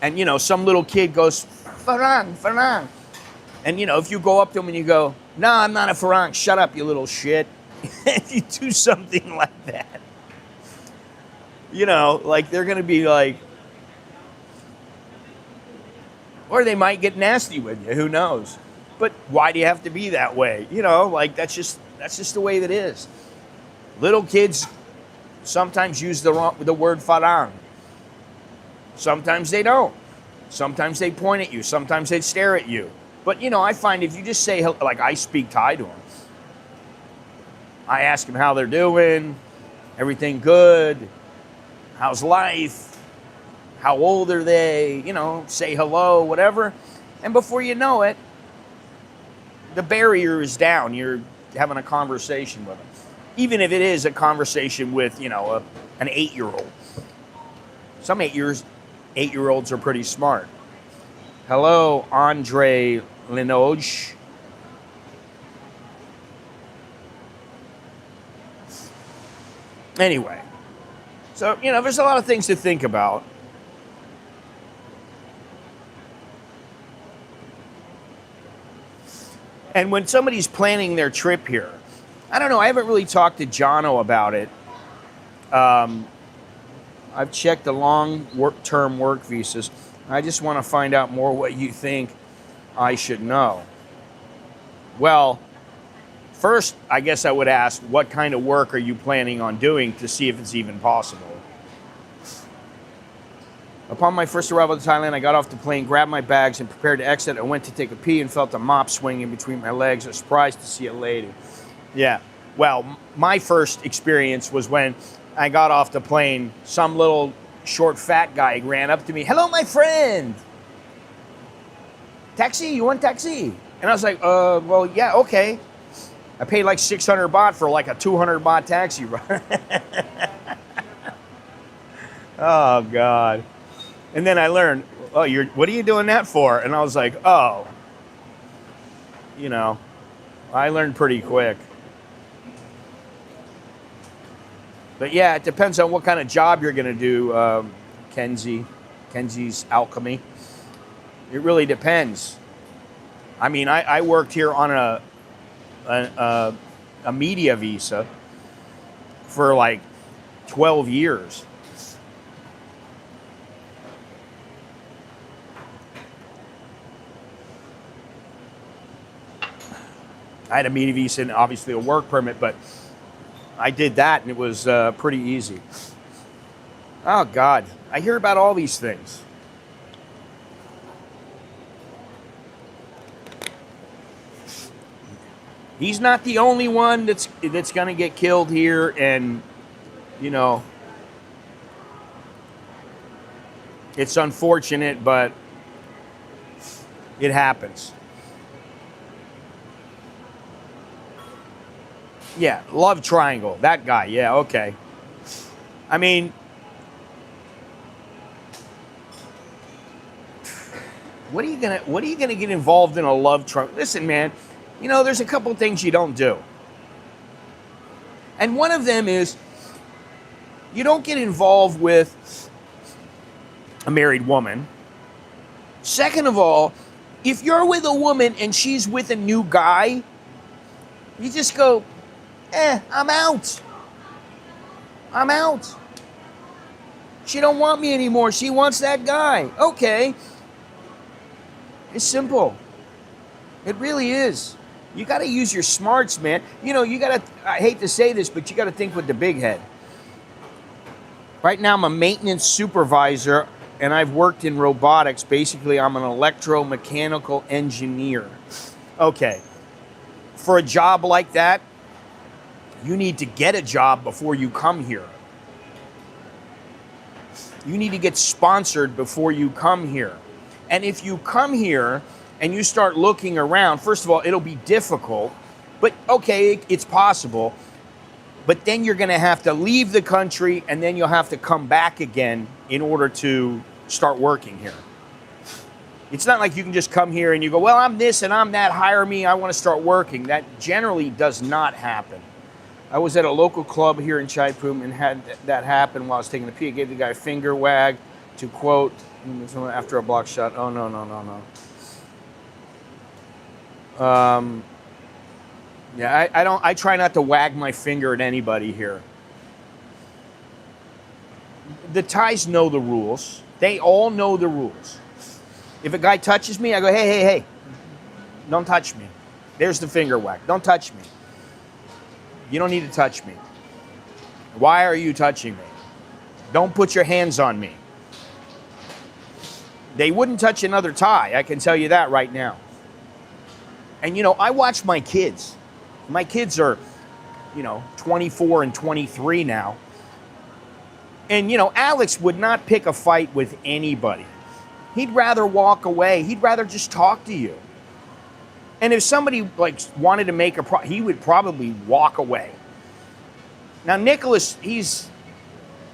And, some little kid goes, Farang, Farang. And, if you go up to them and you go, no, I'm not a Farang, shut up, you little shit. If you do something like that, they're going to be like, or they might get nasty with you, who knows? But why do you have to be that way? That's just the way that it is. Little kids sometimes use the word farang. Sometimes they don't. Sometimes they point at you. Sometimes they stare at you. But, you know, I find if you just say, like I speak Thai to them, I ask them how they're doing, everything good, how's life, how old are they, you know, say hello, whatever. And before you know it, the barrier is down. You're having a conversation with them. Even if it is a conversation with, you know, an 8-year-old. Some 8-year-olds are pretty smart. Hello, Andre Linoge. Anyway, so, you know, there's a lot of things to think about. And when somebody's planning their trip here, I don't know, I haven't really talked to Jono about it. I've checked the long-term work visas. I just want to find out more what you think I should know. Well, first, I guess I would ask, what kind of work are you planning on doing to see if it's even possible? Upon my first arrival to Thailand, I got off the plane, grabbed my bags, and prepared to exit. I went to take a pee and felt a mop swinging between my legs. I was surprised to see a lady. Yeah, well, my first experience was when I got off the plane, some little short fat guy ran up to me. Hello, my friend. Taxi, you want taxi? And I was like, well, yeah, okay. I paid like 600 baht for like a 200 baht taxi ride. Oh, God. And then I learned, oh, what are you doing that for? And I was like, oh, you know, I learned pretty quick. But yeah, it depends on what kind of job you're going to do, Kenzie's Alchemy. It really depends. I mean, I worked here on a media visa for like 12 years. I had a media visa and obviously a work permit, but I did that and it was pretty easy. Oh, God. I hear about all these things. He's not the only one that's going to get killed here, and, you know, it's unfortunate, but it happens. Yeah, love triangle. That guy. Yeah, okay. I mean, what are you gonna get involved in a love triangle? Listen, man, you know, there's a couple things you don't do. And one of them is you don't get involved with a married woman. Second of all, if you're with a woman and she's with a new guy, you just go, I'm out. I'm out. She don't want me anymore. She wants that guy. Okay. It's simple. It really is. You got to use your smarts, man. You know, you got to, I hate to say this, but you got to think with the big head. Right now, I'm a maintenance supervisor, and I've worked in robotics. Basically, I'm an electromechanical engineer. Okay. For a job like that, you need to get a job before you come here. You need to get sponsored before you come here. And if you come here and you start looking around, first of all, it'll be difficult, but okay, it's possible. But then you're going to have to leave the country, and then you'll have to come back again in order to start working here. It's not like you can just come here and you go, well, I'm this and I'm that, hire me, I want to start working. That generally does not happen. I was at a local club here in Chaiphum and had that happen while I was taking a pee. I gave the guy a finger wag to quote, after a block shot. Oh, no. Yeah, I try not to wag my finger at anybody here. The Thais know the rules. They all know the rules. If a guy touches me, I go, hey, don't touch me. There's the finger whack. Don't touch me. You don't need to touch me. Why are you touching me? Don't put your hands on me. They wouldn't touch another Thai, I can tell you that right now. And, you know, I watch my kids. My kids are, you know, 24 and 23 now. And, you know, Alex would not pick a fight with anybody. He'd rather walk away. He'd rather just talk to you. And if somebody, like, wanted to make he would probably walk away. Now, Nicholas, he's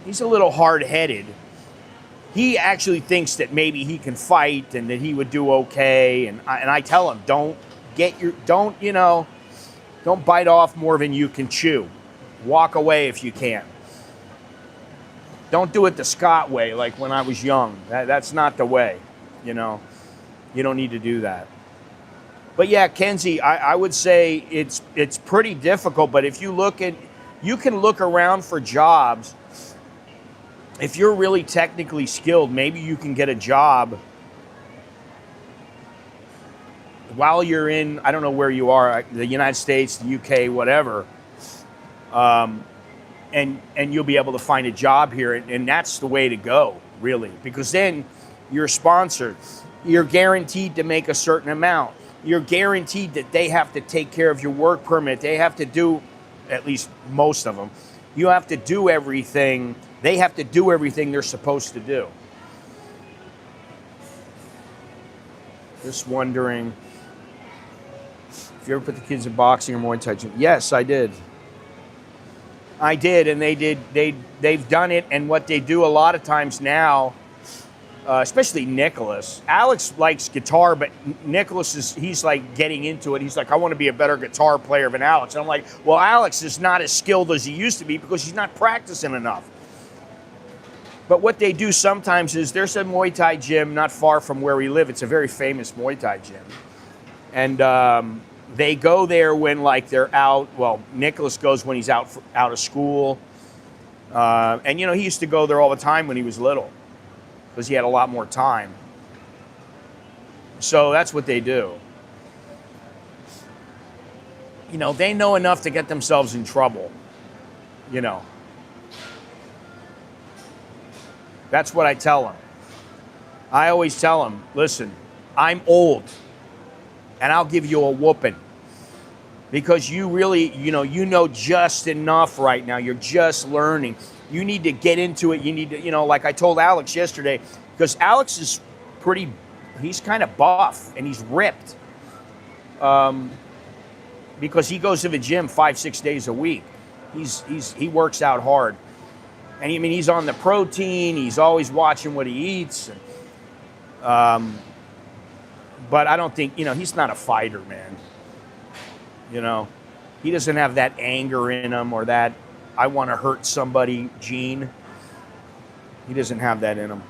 a little hard-headed. He actually thinks that maybe he can fight and that he would do okay. And I tell him, don't bite off more than you can chew. Walk away if you can. Don't do it the Scott way, like when I was young. That's not the way, you know. You don't need to do that. But yeah, Kenzie, I would say it's pretty difficult. But if you you can look around for jobs. If you're really technically skilled, maybe you can get a job while you're in, I don't know where you are, the United States, the UK, whatever, and you'll be able to find a job here, and that's the way to go, really, because then you're sponsored. You're guaranteed to make a certain amount. You're guaranteed that they have to take care of your work permit. They have to do, at least most of them, you have to do everything. They have to do everything they're supposed to do. Just wondering if you ever put the kids in boxing or Muay Thai gym. Yes, I did. I did, and they've done it. And what they do a lot of times now, especially Nicholas. Alex likes guitar, but Nicholas he's like getting into it. He's like, I want to be a better guitar player than Alex. And I'm like, well, Alex is not as skilled as he used to be because he's not practicing enough. But what they do sometimes is there's a Muay Thai gym not far from where we live. It's a very famous Muay Thai gym. And they go there when, like, they're out. Well, Nicholas goes when he's out of school. And, you know, he used to go there all the time when he was little because he had a lot more time. So that's what they do. You know, they know enough to get themselves in trouble, you know. That's what I tell them. I always tell them, listen, I'm old, and I'll give you a whooping. Because you really, you know just enough right now. You're just learning. You need to get into it. You need to, you know, like I told Alex yesterday, because Alex is he's kind of buff, and he's ripped. Because he goes to the gym 5-6 days a week. He works out hard. And I mean, he's on the protein. He's always watching what he eats. But I don't think, you know, he's not a fighter, man. You know, he doesn't have that anger in him or that I want to hurt somebody gene. He doesn't have that in him.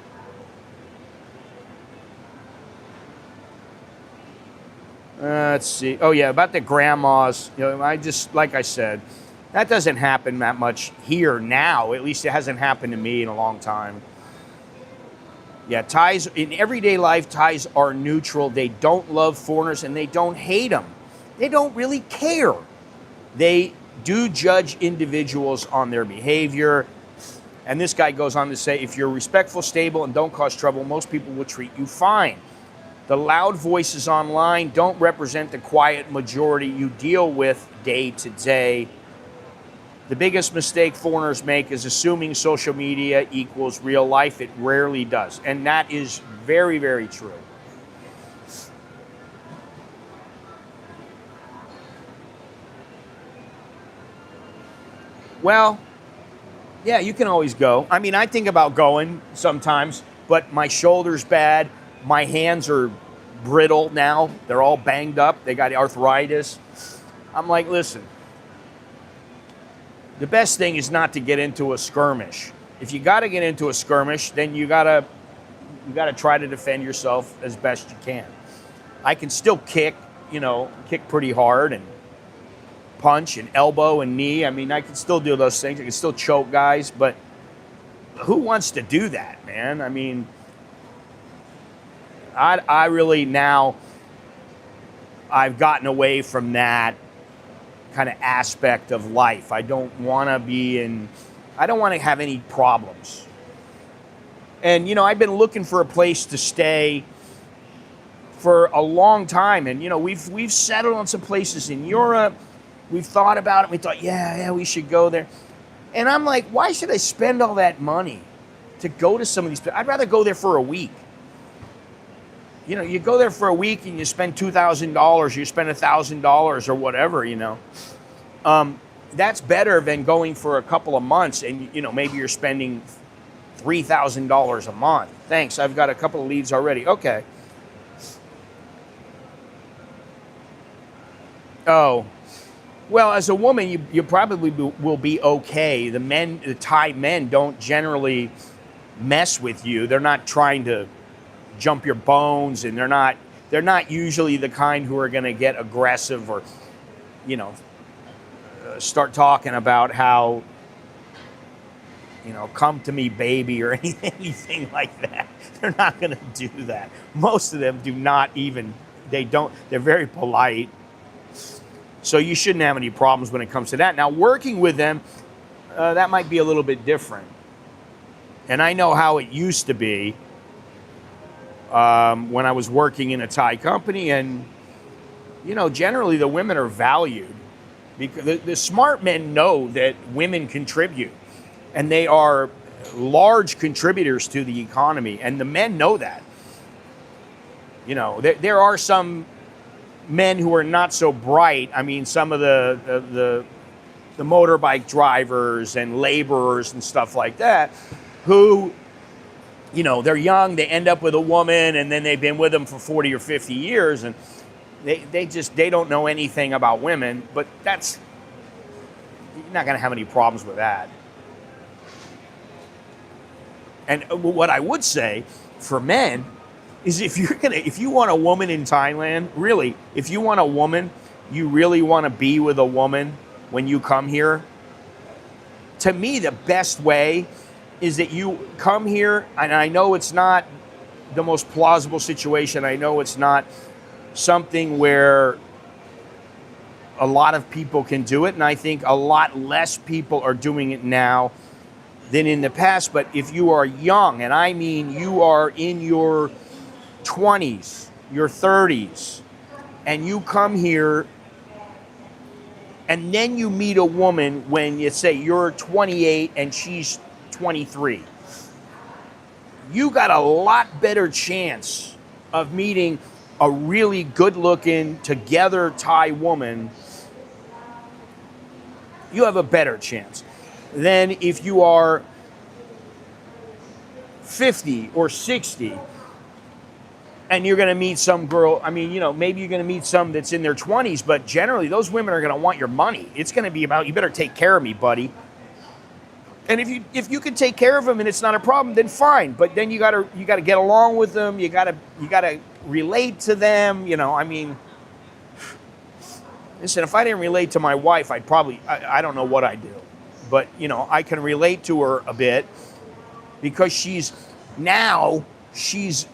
Let's see. Oh, yeah, about the grandmas. You know, like I said, that doesn't happen that much here now. At least it hasn't happened to me in a long time. Yeah, Thais, in everyday life, Thais are neutral. They don't love foreigners and they don't hate them. They don't really care. They do judge individuals on their behavior. And this guy goes on to say, if you're respectful, stable, and don't cause trouble, most people will treat you fine. The loud voices online don't represent the quiet majority you deal with day to day. The biggest mistake foreigners make is assuming social media equals real life. It rarely does. And that is very, very true. Well, yeah, you can always go. I mean, I think about going sometimes, but my shoulder's bad. My hands are brittle now. They're all banged up. They got arthritis. I'm like, listen, the best thing is not to get into a skirmish. If you got to get into a skirmish, then you got to try to defend yourself as best you can. I can still kick pretty hard and punch and elbow and knee. I mean, I can still do those things. I can still choke guys, but who wants to do that, man? I mean, I really now, I've gotten away from that kind of aspect of life. I don't want to be in I don't want to have any problems. And, you know, I've been looking for a place to stay for a long time. And, you know, we've settled on some places in Europe. We've thought about it. We thought, yeah, we should go there. And I'm like, why should I spend all that money to go to some of these? I'd rather go there for a week. You know, you go there for a week and you spend $2,000, you spend $1,000 or whatever, you know. That's better than going for a couple of months and, you know, maybe you're spending $3,000 a month. Thanks, I've got a couple of leads already. Okay. Oh, well, as a woman, you probably will be okay. The Thai men don't generally mess with you. They're not trying to jump your bones, and they're not usually the kind who are going to get aggressive or, you know, start talking about how, you know, come to me, baby, or anything like that. They're not going to do that. Most of them do not even. They're very polite. So you shouldn't have any problems when it comes to that. Now, working with them, that might be a little bit different. And I know how it used to be when I was working in a Thai company. And, you know, generally the women are valued. Because the smart men know that women contribute. And they are large contributors to the economy. And the men know that. You know, there are some men who are not so bright. I mean, some of the motorbike drivers and laborers and stuff like that, who, you know, they're young, they end up with a woman, and then they've been with them for 40 or 50 years, and they don't know anything about women. But you're not going to have any problems with that. And what I would say for men is if you want a woman in Thailand, really, if you want a woman, you really want to be with a woman when you come here, to me, the best way is that you come here, and I know it's not the most plausible situation. I know it's not something where a lot of people can do it, and I think a lot less people are doing it now than in the past. But if you are young, and I mean you are in your 20s, your 30s, and you come here and then you meet a woman when you say you're 28 and she's 23, you got a lot better chance of meeting a really good-looking, together Thai woman. You have a better chance than if you are 50 or 60 and you're going to meet some girl. I mean, you know, maybe you're going to meet some that's in their 20s, but generally those women are going to want your money. It's going to be about, you better take care of me, buddy. And if you can take care of them and it's not a problem, then fine. But then you got to get along with them. You got to relate to them. You know, I mean, listen, if I didn't relate to my wife, I don't know what I'd do. But, you know, I can relate to her a bit because she's a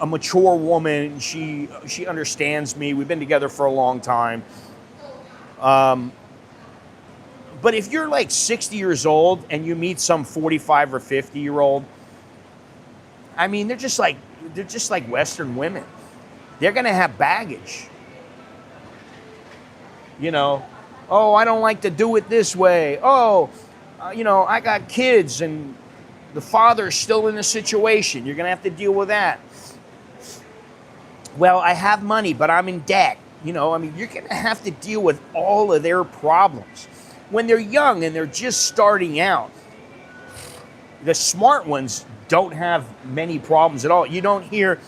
mature woman. She understands me. We've been together for a long time. But if you're like 60 years old and you meet some 45 or 50-year-old, I mean, they're just like Western women. They're going to have baggage. You know, oh, I don't like to do it this way. Oh, you know, I got kids and the father's still in the situation. You're going to have to deal with that. Well, I have money, but I'm in debt. You know, I mean, you're going to have to deal with all of their problems. When they're young and they're just starting out, the smart ones don't have many problems at all. You don't hear,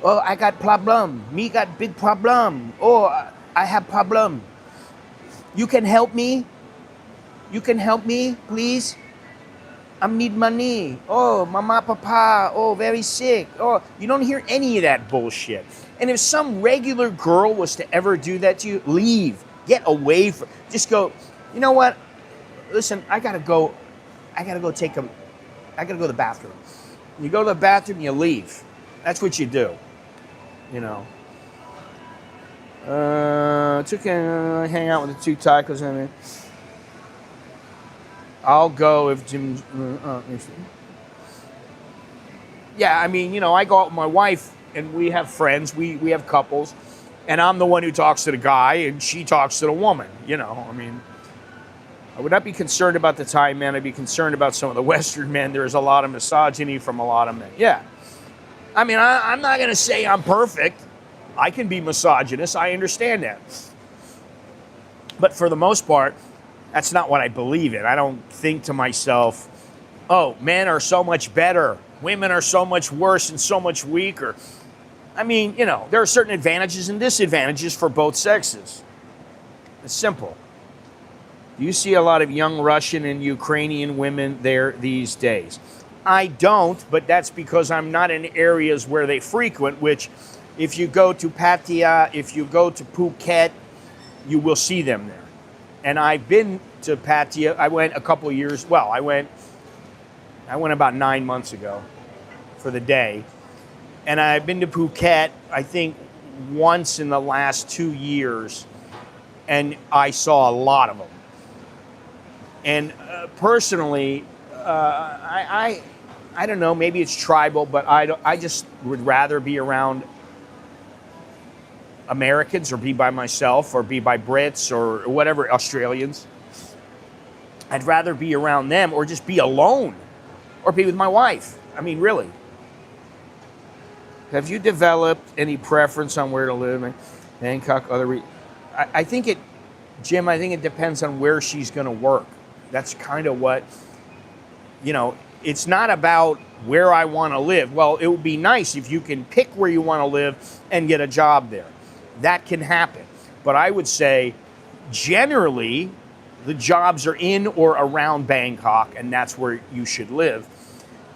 oh, I got problem. Me got big problem. Oh, I have problem. You can help me? You can help me, please? I need money. Oh, mama, papa. Oh, very sick. Oh, you don't hear any of that bullshit. And if some regular girl was to ever do that to you, leave. Get away from. Just go. You know what? Listen, I gotta go to the bathroom. You go to the bathroom, you leave. That's what you do. You know. Hang out with the two tacos. I'll go if Jim. Yeah, I mean, I go out with my wife and we have friends, we have couples, and I'm the one who talks to the guy and she talks to the woman. I mean, I would not be concerned about the Thai men. I'd be concerned about some of the Western men. There's a lot of misogyny from a lot of men. Yeah. I mean, I'm not going to say I'm perfect. I can be misogynist. I understand that. But for the most part, that's not what I believe in. I don't think to myself, oh, men are so much better. Women are so much worse and so much weaker. I mean, there are certain advantages and disadvantages for both sexes. It's simple. Do you see a lot of young Russian and Ukrainian women there these days? I don't, but that's because I'm not in areas where they frequent, which if you go to Pattaya, if you go to Phuket, you will see them there. And I've been to Pattaya. I went a couple of years. Well, I went about 9 months ago for the day. And I've been to Phuket, I think, once in the last 2 years. And I saw a lot of them. And personally, I don't know, maybe it's tribal, but I just would rather be around Americans or be by myself or be by Brits or whatever, Australians. I'd rather be around them or just be alone or be with my wife. I mean, really. Have you developed any preference on where to live? Bangkok, I think it, Jim, I think it depends on where she's going to work. That's kind of what, it's not about where I want to live. Well, it would be nice if you can pick where you want to live and get a job there. That can happen. But I would say, generally, the jobs are in or around Bangkok, and that's where you should live.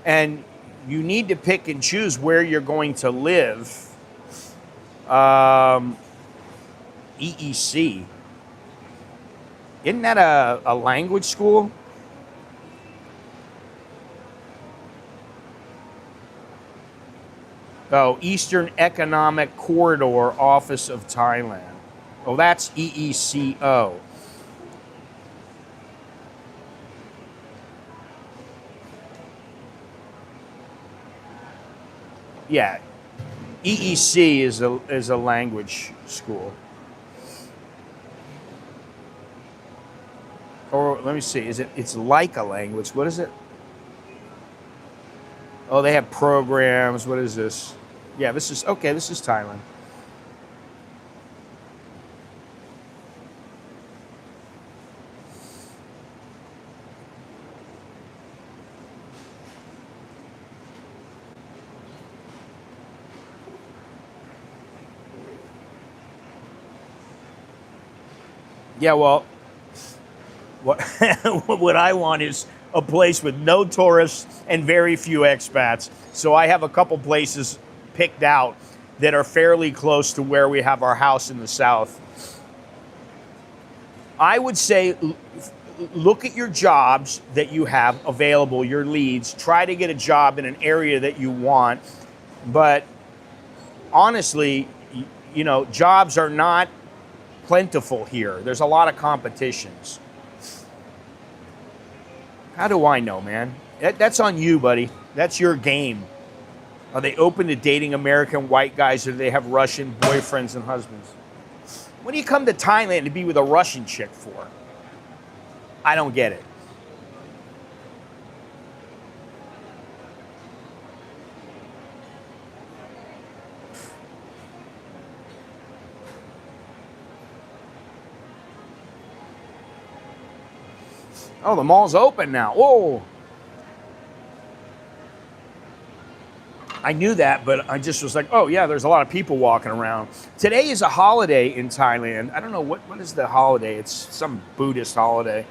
And you need to pick and choose where you're going to live. EEC. Isn't that a language school? Oh, Eastern Economic Corridor Office of Thailand. Oh, that's EECO. Yeah, EEC is a language school. Or let me see, it's like a language. What is it? Oh, they have programs. What is this? Yeah, this is Thailand. Yeah, well, what what I want is a place with no tourists and very few expats. So I have a couple places picked out that are fairly close to where we have our house in the south. I would say look at your jobs that you have available, your leads. Try to get a job in an area that you want. But honestly, jobs are not plentiful here. There's a lot of competitions. How do I know, man? That's on you, buddy. That's your game. Are they open to dating American white guys, or do they have Russian boyfriends and husbands? What do you come to Thailand to be with a Russian chick for? I don't get it. Oh, the mall's open now. Whoa. I knew that, but I just was like, oh, yeah, there's a lot of people walking around. Today is a holiday in Thailand. I don't know, what is the holiday? It's some Buddhist holiday.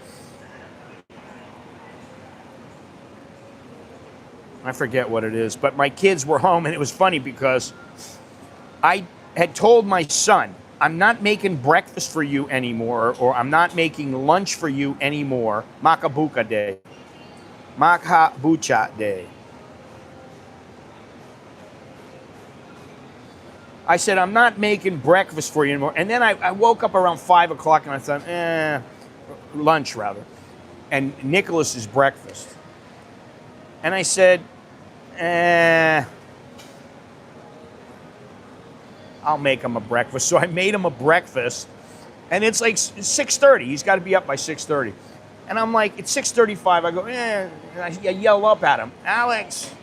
I forget what it is. But my kids were home, and it was funny because I had told my son, I'm not making breakfast for you anymore, or I'm not making lunch for you anymore. Makabuka Day. Makabucha Day. I said, I'm not making breakfast for you anymore. And then I woke up around 5 o'clock and I thought, lunch rather. and Nicholas's breakfast. And I said, I'll make him a breakfast. So I made him a breakfast, and it's like 6:30. He's got to be up by 6:30. And I'm like, it's 6:35. I go, and I yell up at him, Alex,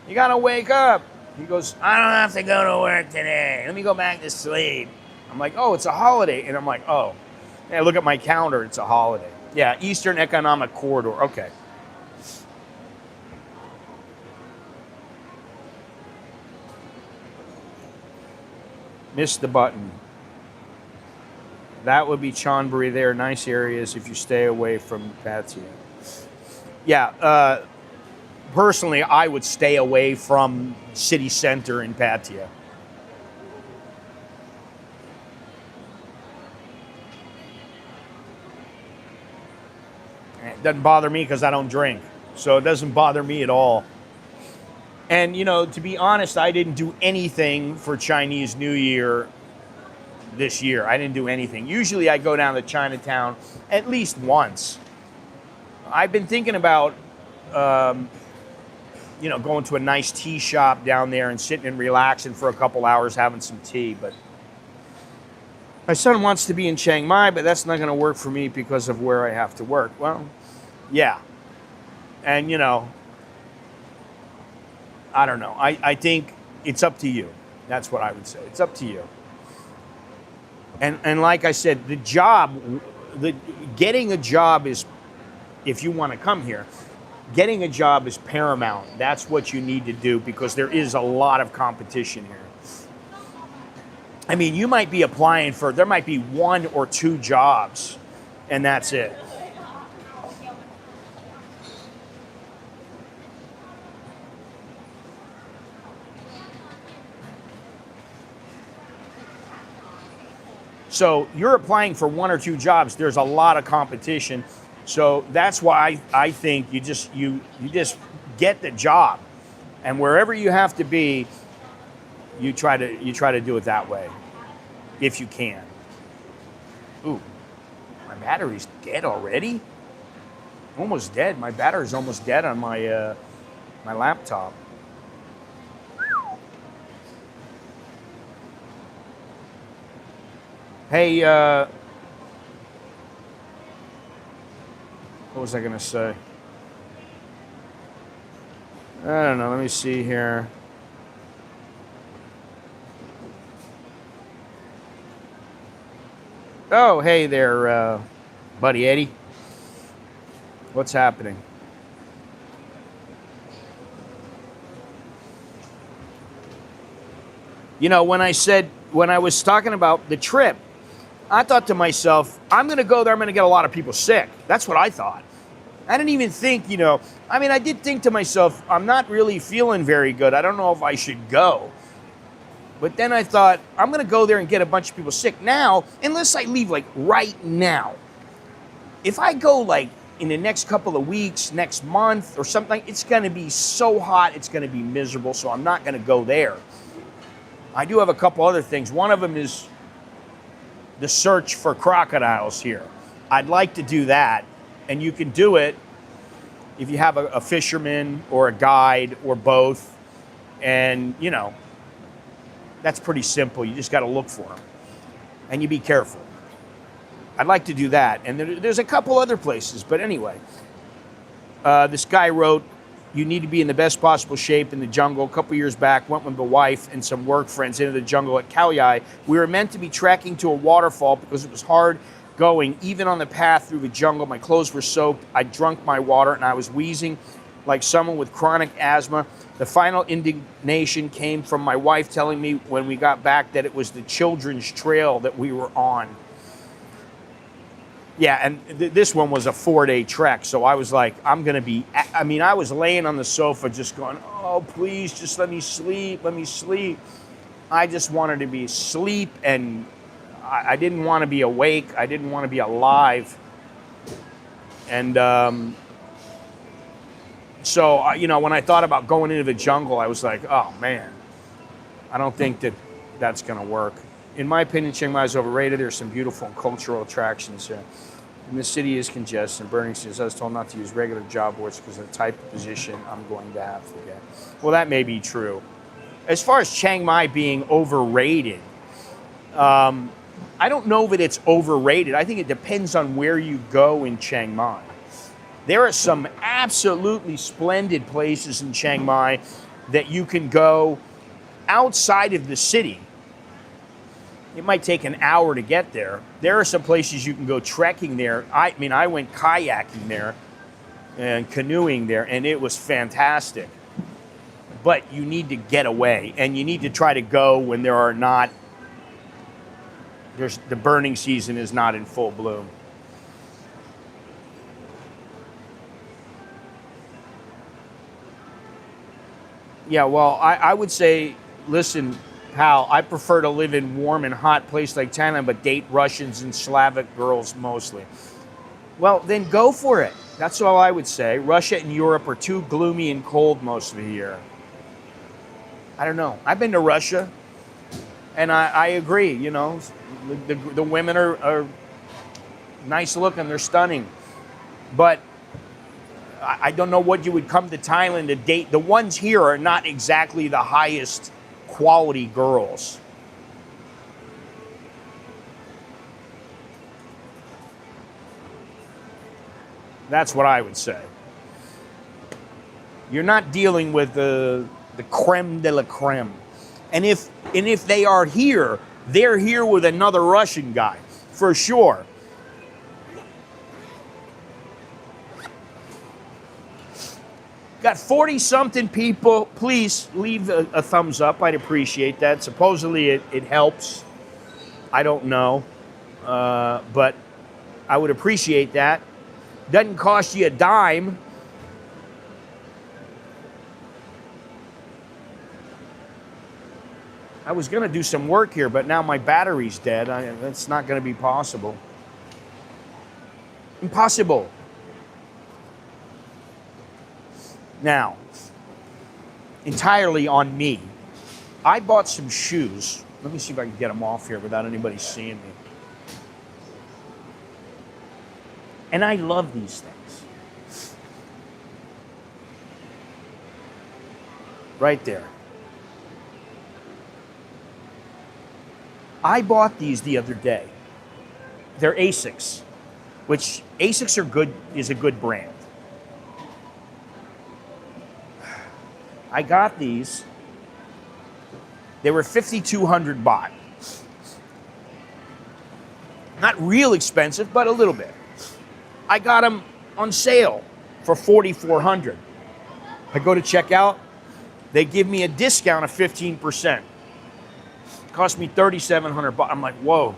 you got to wake up. He goes, I don't have to go to work today. Let me go back to sleep. I'm like, oh, it's a holiday. And I'm like, oh. Yeah, look at my calendar. It's a holiday. Yeah, Eastern Economic Corridor. Okay. Missed the button. That would be Chonburi there. Nice areas if you stay away from Pattaya. Yeah, personally, I would stay away from city center in Pattaya. It doesn't bother me because I don't drink. So it doesn't bother me at all. And, you know, to be honest, I didn't do anything for Chinese New Year this year. I didn't do anything. Usually I go down to Chinatown at least once. I've been thinking about, you know, going to a nice tea shop down there and sitting and relaxing for a couple hours having some tea. But my son wants to be in Chiang Mai, but that's not going to work for me because of where I have to work. Well, yeah. And, you know, I don't know. I think it's up to you. That's what I would say. It's up to you. And like I said, getting a job is, if you want to come here, getting a job is paramount. That's what you need to do because there is a lot of competition here. I mean, you might be applying for, there might be 1 or 2 jobs, and that's it. So you're applying for 1 or 2 jobs. There's a lot of competition. So that's why I think you just get the job, and wherever you have to be, you try to do it that way, if you can. Ooh, my battery's dead already. Almost dead. My battery's almost dead on my my laptop. Hey, what was I going to say? I don't know. Let me see here. Oh, hey there, buddy Eddie. What's happening? You know, when I was talking about the trip, I thought to myself, I'm going to go there, I'm going to get a lot of people sick. That's what I thought. I didn't even think, you know, I mean, I did think to myself, I'm not really feeling very good. I don't know if I should go. But then I thought, I'm going to go there and get a bunch of people sick. Now, unless I leave like right now, if I go like in the next couple of weeks, next month or something, it's going to be so hot, it's going to be miserable, so I'm not going to go there. I do have a couple other things. One of them is the search for crocodiles here. I'd like to do that, and you can do it if you have a fisherman or a guide or both, and you know, that's pretty simple. You just got to look for them, and you be careful. I'd like to do that, and there's a couple other places, but anyway, this guy wrote, you need to be in the best possible shape in the jungle. A couple years back, went with my wife and some work friends into the jungle at Khao Yai. We were meant to be trekking to a waterfall because it was hard going. Even on the path through the jungle, my clothes were soaked. I drunk my water and I was wheezing like someone with chronic asthma. The final indignation came from my wife telling me when we got back that it was the children's trail that we were on. Yeah, and this one was a 4-day trek, so I was like, I was laying on the sofa just going, oh, please, just let me sleep, let me sleep. I just wanted to be asleep, and I didn't want to be awake. I didn't want to be alive. And so, you know, when I thought about going into the jungle, I was like, oh, man, I don't think that's going to work. In my opinion, Chiang Mai is overrated. There's some beautiful cultural attractions here. And the city is congested and burning since I was told not to use regular job boards because of the type of position I'm going to have to get. Well, that may be true. As far as Chiang Mai being overrated, I don't know that it's overrated. I think it depends on where you go in Chiang Mai. There are some absolutely splendid places in Chiang Mai that you can go outside of the city. It might take an hour to get there. There are some places you can go trekking there. I mean, I went kayaking there and canoeing there, and it was fantastic. But you need to get away, and you need to try to go when there are not, the burning season is not in full bloom. Yeah, well, I would say, listen, pal, I prefer to live in warm and hot place like Thailand, but date Russians and Slavic girls mostly. Well, then go for it. That's all I would say. Russia and Europe are too gloomy and cold most of the year. I don't know. I've been to Russia, and I agree, you know. The women are nice looking, they're stunning. But I don't know what you would come to Thailand to date. The ones here are not exactly the highest quality girls. That's what I would say. You're not dealing with the creme de la creme. And if they are here, they're here with another Russian guy, for sure. Got 40-something people. Please leave a thumbs up. I'd appreciate that. Supposedly it helps. I don't know. But I would appreciate that. Doesn't cost you a dime. I was going to do some work here, but now my battery's dead. That's not going to be possible. Impossible. Now, entirely on me. I bought some shoes. Let me see if I can get them off here without anybody seeing me. And I love these things. Right there. I bought these the other day. They're Asics, which Asics are good, is a good brand. I got these. They were 5,200 baht. Not real expensive, but a little bit. I got them on sale for 4,400. I go to check out. They give me a discount of 15%. Cost me 3,700 baht. I'm like, whoa.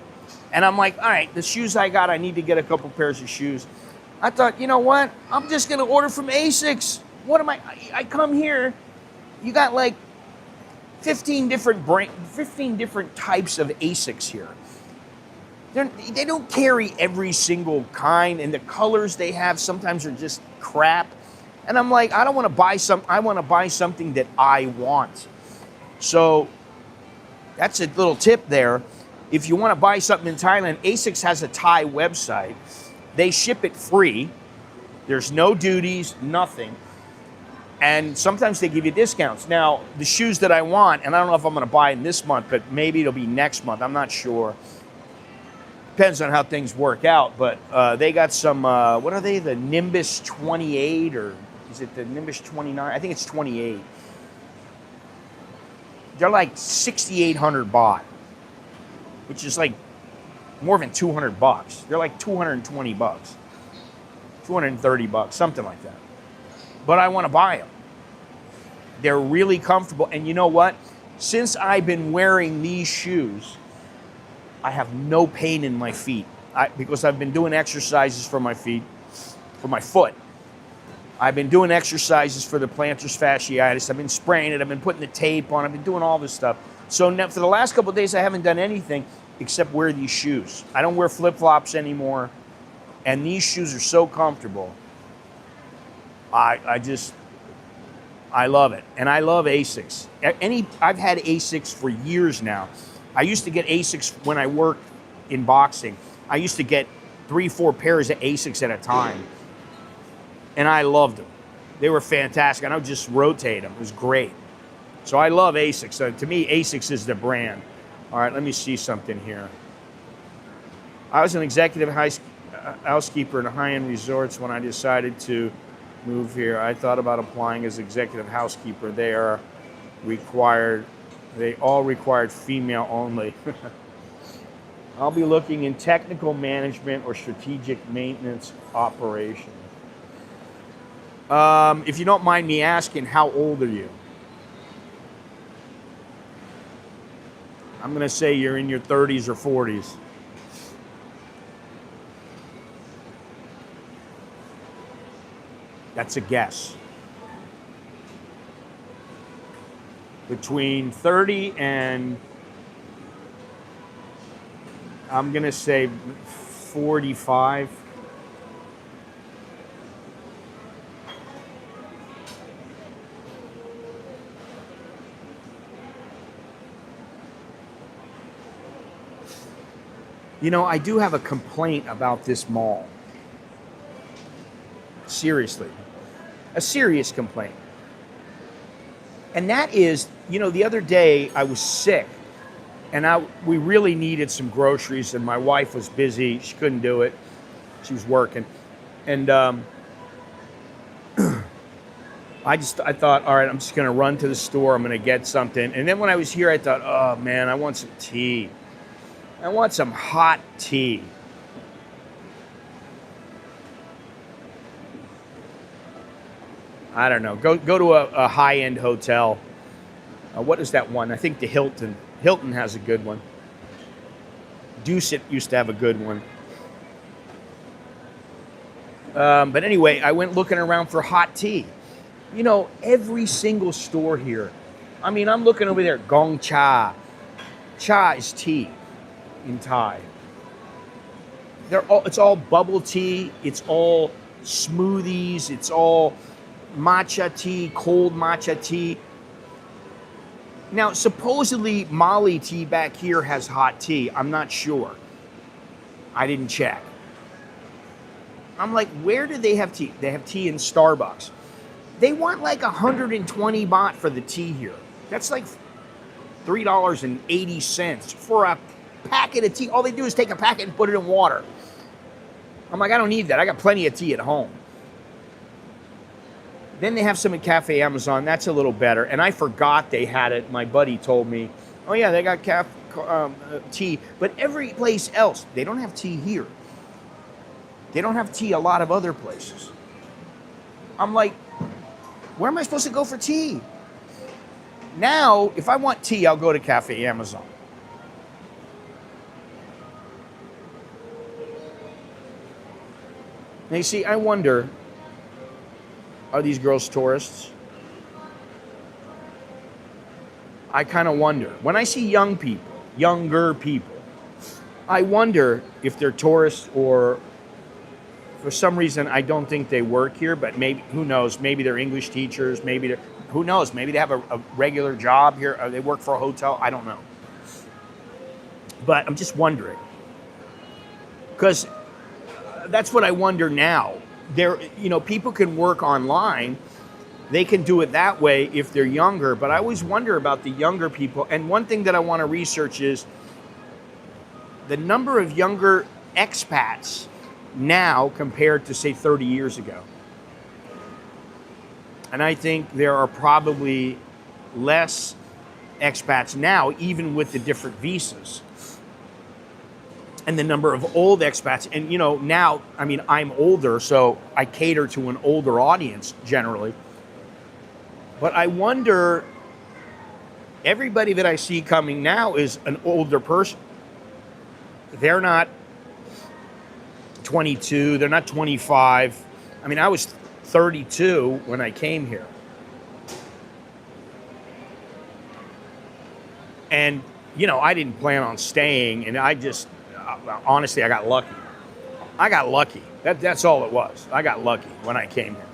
And I'm like, all right, the shoes I got, I need to get a couple pairs of shoes. I thought, you know what? I'm just going to order from Asics. What am I come here. You got like 15 different types of Asics here. They don't carry every single kind, and the colors they have sometimes are just crap. And I'm like, I don't want to buy I want to buy something that I want. So that's a little tip there. If you want to buy something in Thailand, Asics has a Thai website. They ship it free. There's no duties, nothing. And sometimes they give you discounts. Now, the shoes that I want, and I don't know if I'm going to buy them this month, but maybe it'll be next month. I'm not sure. Depends on how things work out. But they got some, what are they? The Nimbus 28, or is it the Nimbus 29? I think it's 28. They're like 6,800 baht, which is like more than 200 bucks. They're like 220 bucks, 230 bucks, something like that. But I want to buy them. They're really comfortable. And you know what? Since I've been wearing these shoes, I have no pain in my feet because I've been doing exercises for my feet, for my foot. I've been doing exercises for the plantar fasciitis. I've been spraying it. I've been putting the tape on. I've been doing all this stuff. So now, for the last couple of days, I haven't done anything except wear these shoes. I don't wear flip-flops anymore. And these shoes are so comfortable. I love it. And I love Asics. I've had Asics for years now. I used to get Asics when I worked in boxing. I used to get 3, 4 pairs of Asics at a time. And I loved them. They were fantastic. And I would just rotate them. It was great. So I love Asics. So to me, Asics is the brand. All right, let me see something here. I was an executive housekeeper in high-end resorts when I decided to move here. I thought about applying as executive housekeeper. They all required female only. I'll be looking in technical management or strategic maintenance operations. If you don't mind me asking, how old are you? I'm going to say you're in your 30s or 40s. That's a guess. Between 30 and, I'm going to say 45. You know, I do have a complaint about this mall. Seriously. A serious complaint. And that is, you know, the other day I was sick and we really needed some groceries and my wife was busy. She couldn't do it. She was working. And I thought, all right, I'm just going to run to the store. I'm going to get something. And then when I was here, I thought, oh man, I want some tea. I want some hot tea. I don't know. Go to a high-end hotel. What is that one? I think the Hilton. Hilton has a good one. Dusit used to have a good one. But anyway, I went looking around for hot tea. You know, every single store here. I mean, I'm looking over there. Gong cha. Cha is tea in Thai. It's all bubble tea. It's all smoothies. It's all matcha tea, cold matcha tea. Now, supposedly Mali tea back here has hot tea. I'm not sure. I didn't check. I'm like, where do they have tea? They have tea in Starbucks. They want like 120 baht for the tea here. That's like $3.80 for a packet of tea. All they do is take a packet and put it in water. I'm like, I don't need that. I got plenty of tea at home. Then they have some at Cafe Amazon. That's a little better. And I forgot they had it. My buddy told me, oh yeah, they got tea. But every place else, they don't have tea here. They don't have tea a lot of other places. I'm like, where am I supposed to go for tea? Now, if I want tea, I'll go to Cafe Amazon. Now you see, I wonder, are these girls tourists? I kind of wonder. When I see young people, younger people, I wonder if they're tourists or for some reason I don't think they work here, but maybe, who knows, maybe they're English teachers, maybe they're, who knows, maybe they have a regular job here, or they work for a hotel, I don't know. But I'm just wondering. Because that's what I wonder now. You know, people can work online. They can do it that way if they're younger. But I always wonder about the younger people. And one thing that I want to research is the number of younger expats now compared to, say, 30 years ago. And I think there are probably less expats now, even with the different visas. And the number of old expats. And, you know, now, I mean, I'm older, so I cater to an older audience generally. But I wonder, everybody that I see coming now is an older person. They're not 22, they're not 25. I mean, I was 32 when I came here. And, you know, I didn't plan on staying, and I just, honestly, I got lucky. I got lucky. That's all it was. I got lucky when I came here.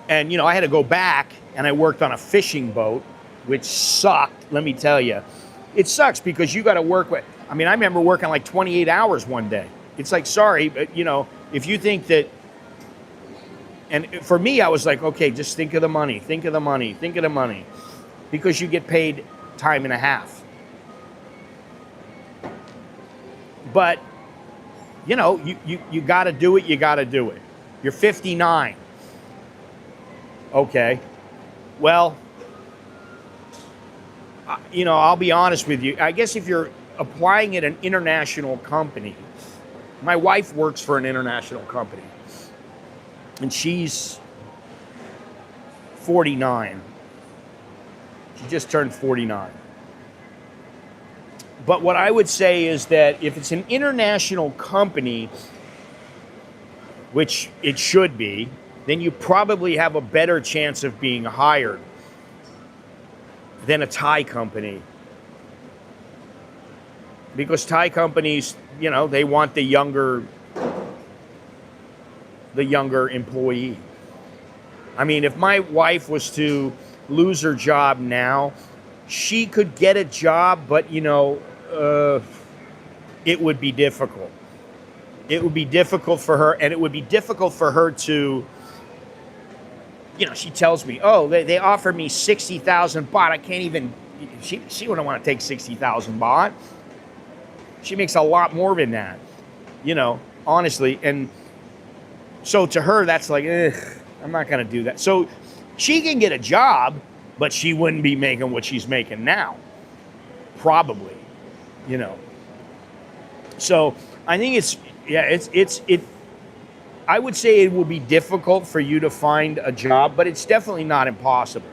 And, you know, I had to go back, and I worked on a fishing boat, which sucked, let me tell you. It sucks because you got to work with, I mean, I remember working like 28 hours one day. It's like, sorry, but if you think that, and for me, I was like, okay, just think of the money, think of the money, think of the money, because you get paid time and a half. But, you got to do it, you got to do it. You're 59. Okay. Well, I'll be honest with you. I guess if you're applying at an international company, my wife works for an international company, and she's 49. She just turned 49. But what I would say is that if it's an international company, which it should be, then you probably have a better chance of being hired than a Thai company. Because Thai companies, they want the younger employee. I mean, if my wife was to lose her job now, she could get a job, but it would be difficult. It would be difficult for her, and it would be difficult for her to, she tells me, oh, they offer me 60,000 baht. I can't even, she wouldn't want to take 60,000 baht. She makes a lot more than that, honestly. And so to her, that's like, I'm not going to do that. So she can get a job, but she wouldn't be making what she's making now. Probably, So I think I would say it will be difficult for you to find a job, but it's definitely not impossible.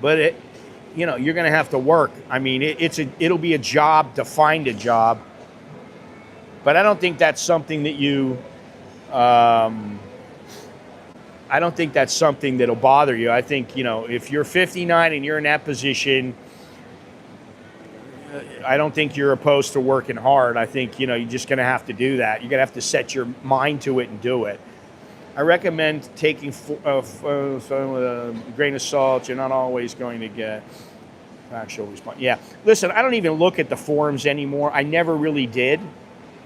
But you're going to have to work. I mean, it'll be a job to find a job. But I don't think that's something that I don't think that's something that'll bother you. I think, if you're 59 and you're in that position, I don't think you're opposed to working hard. I think, you're just going to have to do that. You're going to have to set your mind to it and do it. I recommend taking with a grain of salt. You're not always going to get actual response. Yeah. Listen, I don't even look at the forums anymore. I never really did.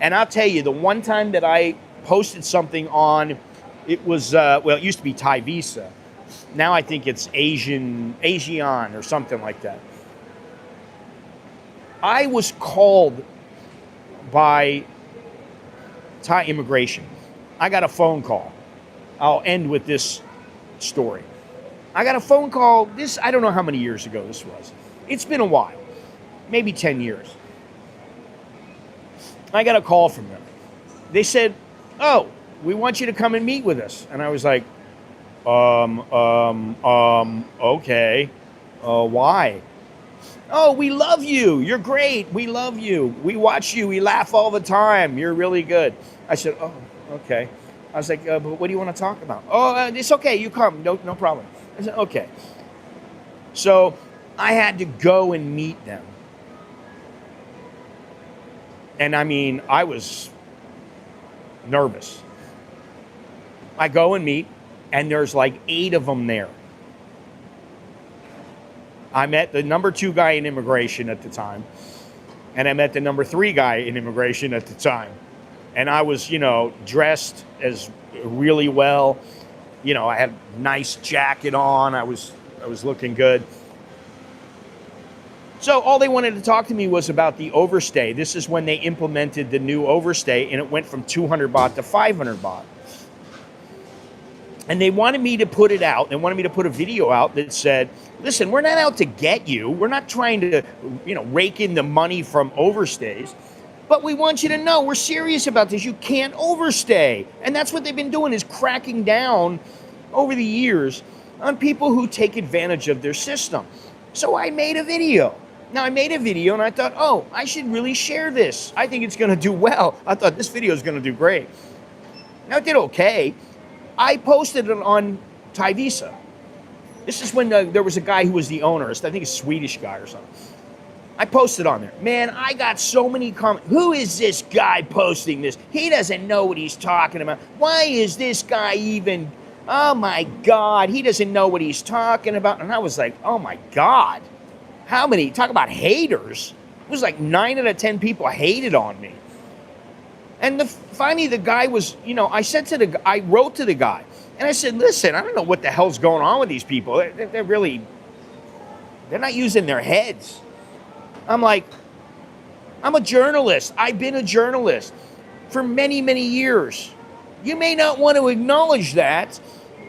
And I'll tell you, the one time that I posted something on, it was, it used to be Thai Visa. Now I think it's Asian or something like that. I was called by Thai immigration. I got a phone call. I'll end with this story. I got a phone call, I don't know how many years ago this was. It's been a while, maybe 10 years. I got a call from them. They said, oh, we want you to come and meet with us. And I was like, okay. Why? Oh, we love you. You're great. We love you. We watch you. We laugh all the time. You're really good. I said, oh, okay. I was like, but what do you want to talk about? Oh, it's okay. You come. No problem. I said, okay. So I had to go and meet them. And I mean, I was nervous. I go and meet, and there's like 8 of them there. I met the number 2 guy in immigration at the time, and I met the number 3 guy in immigration at the time. And I was, dressed as really well. I had a nice jacket on. I was looking good. So all they wanted to talk to me was about the overstay. This is when they implemented the new overstay, and it went from 200 baht to 500 baht. And they wanted me to put it out. They wanted me to put a video out that said, listen, we're not out to get you. We're not trying to, rake in the money from overstays. But we want you to know we're serious about this. You can't overstay. And that's what they've been doing, is cracking down over the years on people who take advantage of their system. So I made a video. Now, I made a video and I thought, oh, I should really share this. I think it's going to do well. I thought this video is going to do great. Now, it did okay. I posted it on Thai Visa. This is when there was a guy who was the owner. I think a Swedish guy or something. I posted on there. Man, I got so many comments. Who is this guy posting this? He doesn't know what he's talking about. Why is this guy even... Oh, my God. He doesn't know what he's talking about. And I was like, oh, my God. How many? Talk about haters. It was like 9 out of 10 people hated on me. And finally the guy was, you know, I wrote to the guy, and I said, listen, I don't know what the hell's going on with these people. They're not using their heads. I'm like, I'm a journalist. I've been a journalist for many, many years. You may not want to acknowledge that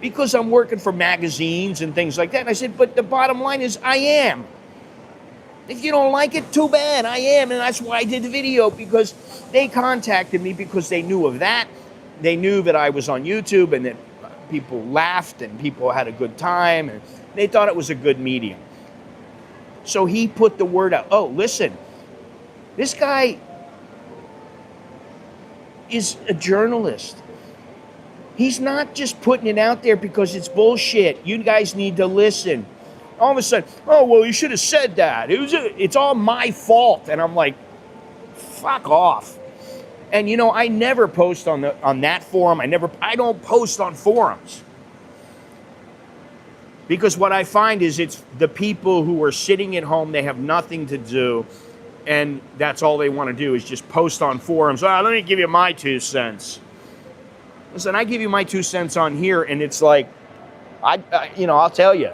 because I'm working for magazines and things like that. And I said, but the bottom line is I am. If you don't like it, too bad, I am. And that's why I did the video, because they contacted me because they knew of that. They knew that I was on YouTube and that people laughed and people had a good time, and they thought it was a good medium. So he put the word out. Oh, listen, this guy is a journalist. He's not just putting it out there because it's bullshit. You guys need to listen. All of a sudden, oh, well, you should have said that. It's all my fault. And I'm like, fuck off. And, you know, I never post on that forum. I don't post on forums. Because what I find is it's the people who are sitting at home, they have nothing to do, and that's all they want to do is just post on forums. Let me give you my 2 cents. Listen, I give you my 2 cents on here, and it's like, I'll tell you.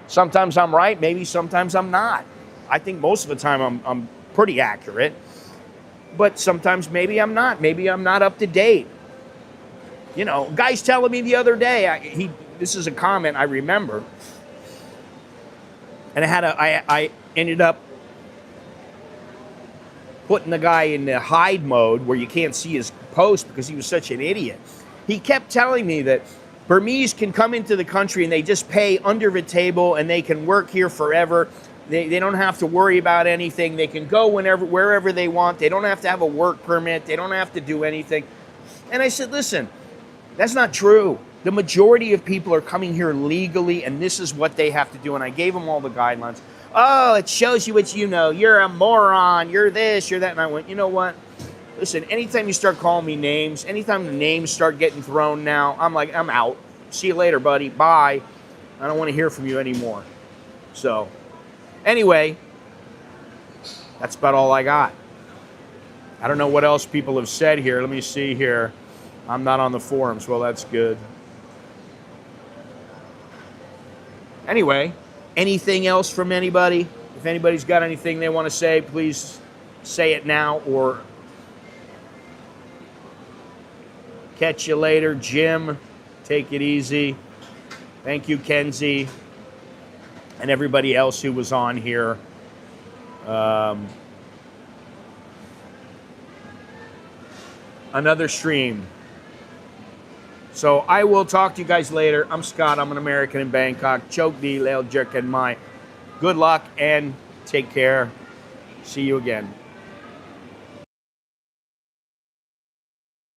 Sometimes I'm right, maybe sometimes I'm not. I think most of the time I'm pretty accurate, but sometimes maybe I'm not. Maybe I'm not up to date. You know, guy's telling me the other day, this is a comment I remember, and I ended up putting the guy in the hide mode where you can't see his post because he was such an idiot. He kept telling me that Burmese can come into the country and they just pay under the table and they can work here forever. They don't have to worry about anything. They can go wherever they want. They don't have to have a work permit. They don't have to do anything. And I said, listen, that's not true. The majority of people are coming here legally, and this is what they have to do. And I gave them all the guidelines. Oh, it shows you what you know. You're a moron. You're this, you're that. And I went, you know what? Listen, anytime you start calling me names, anytime the names start getting thrown now, I'm like, I'm out. See you later, buddy. Bye. I don't want to hear from you anymore. So, anyway, that's about all I got. I don't know what else people have said here. Let me see here. I'm not on the forums. Well, that's good. Anyway, anything else from anybody? If anybody's got anything they want to say, please say it now, or catch you later. Jim, take it easy. Thank you, Kenzie, and everybody else who was on here. Another stream. So I will talk to you guys later. I'm Scott. I'm an American in Bangkok. Chok di leo jerk and my. Good luck and take care. See you again.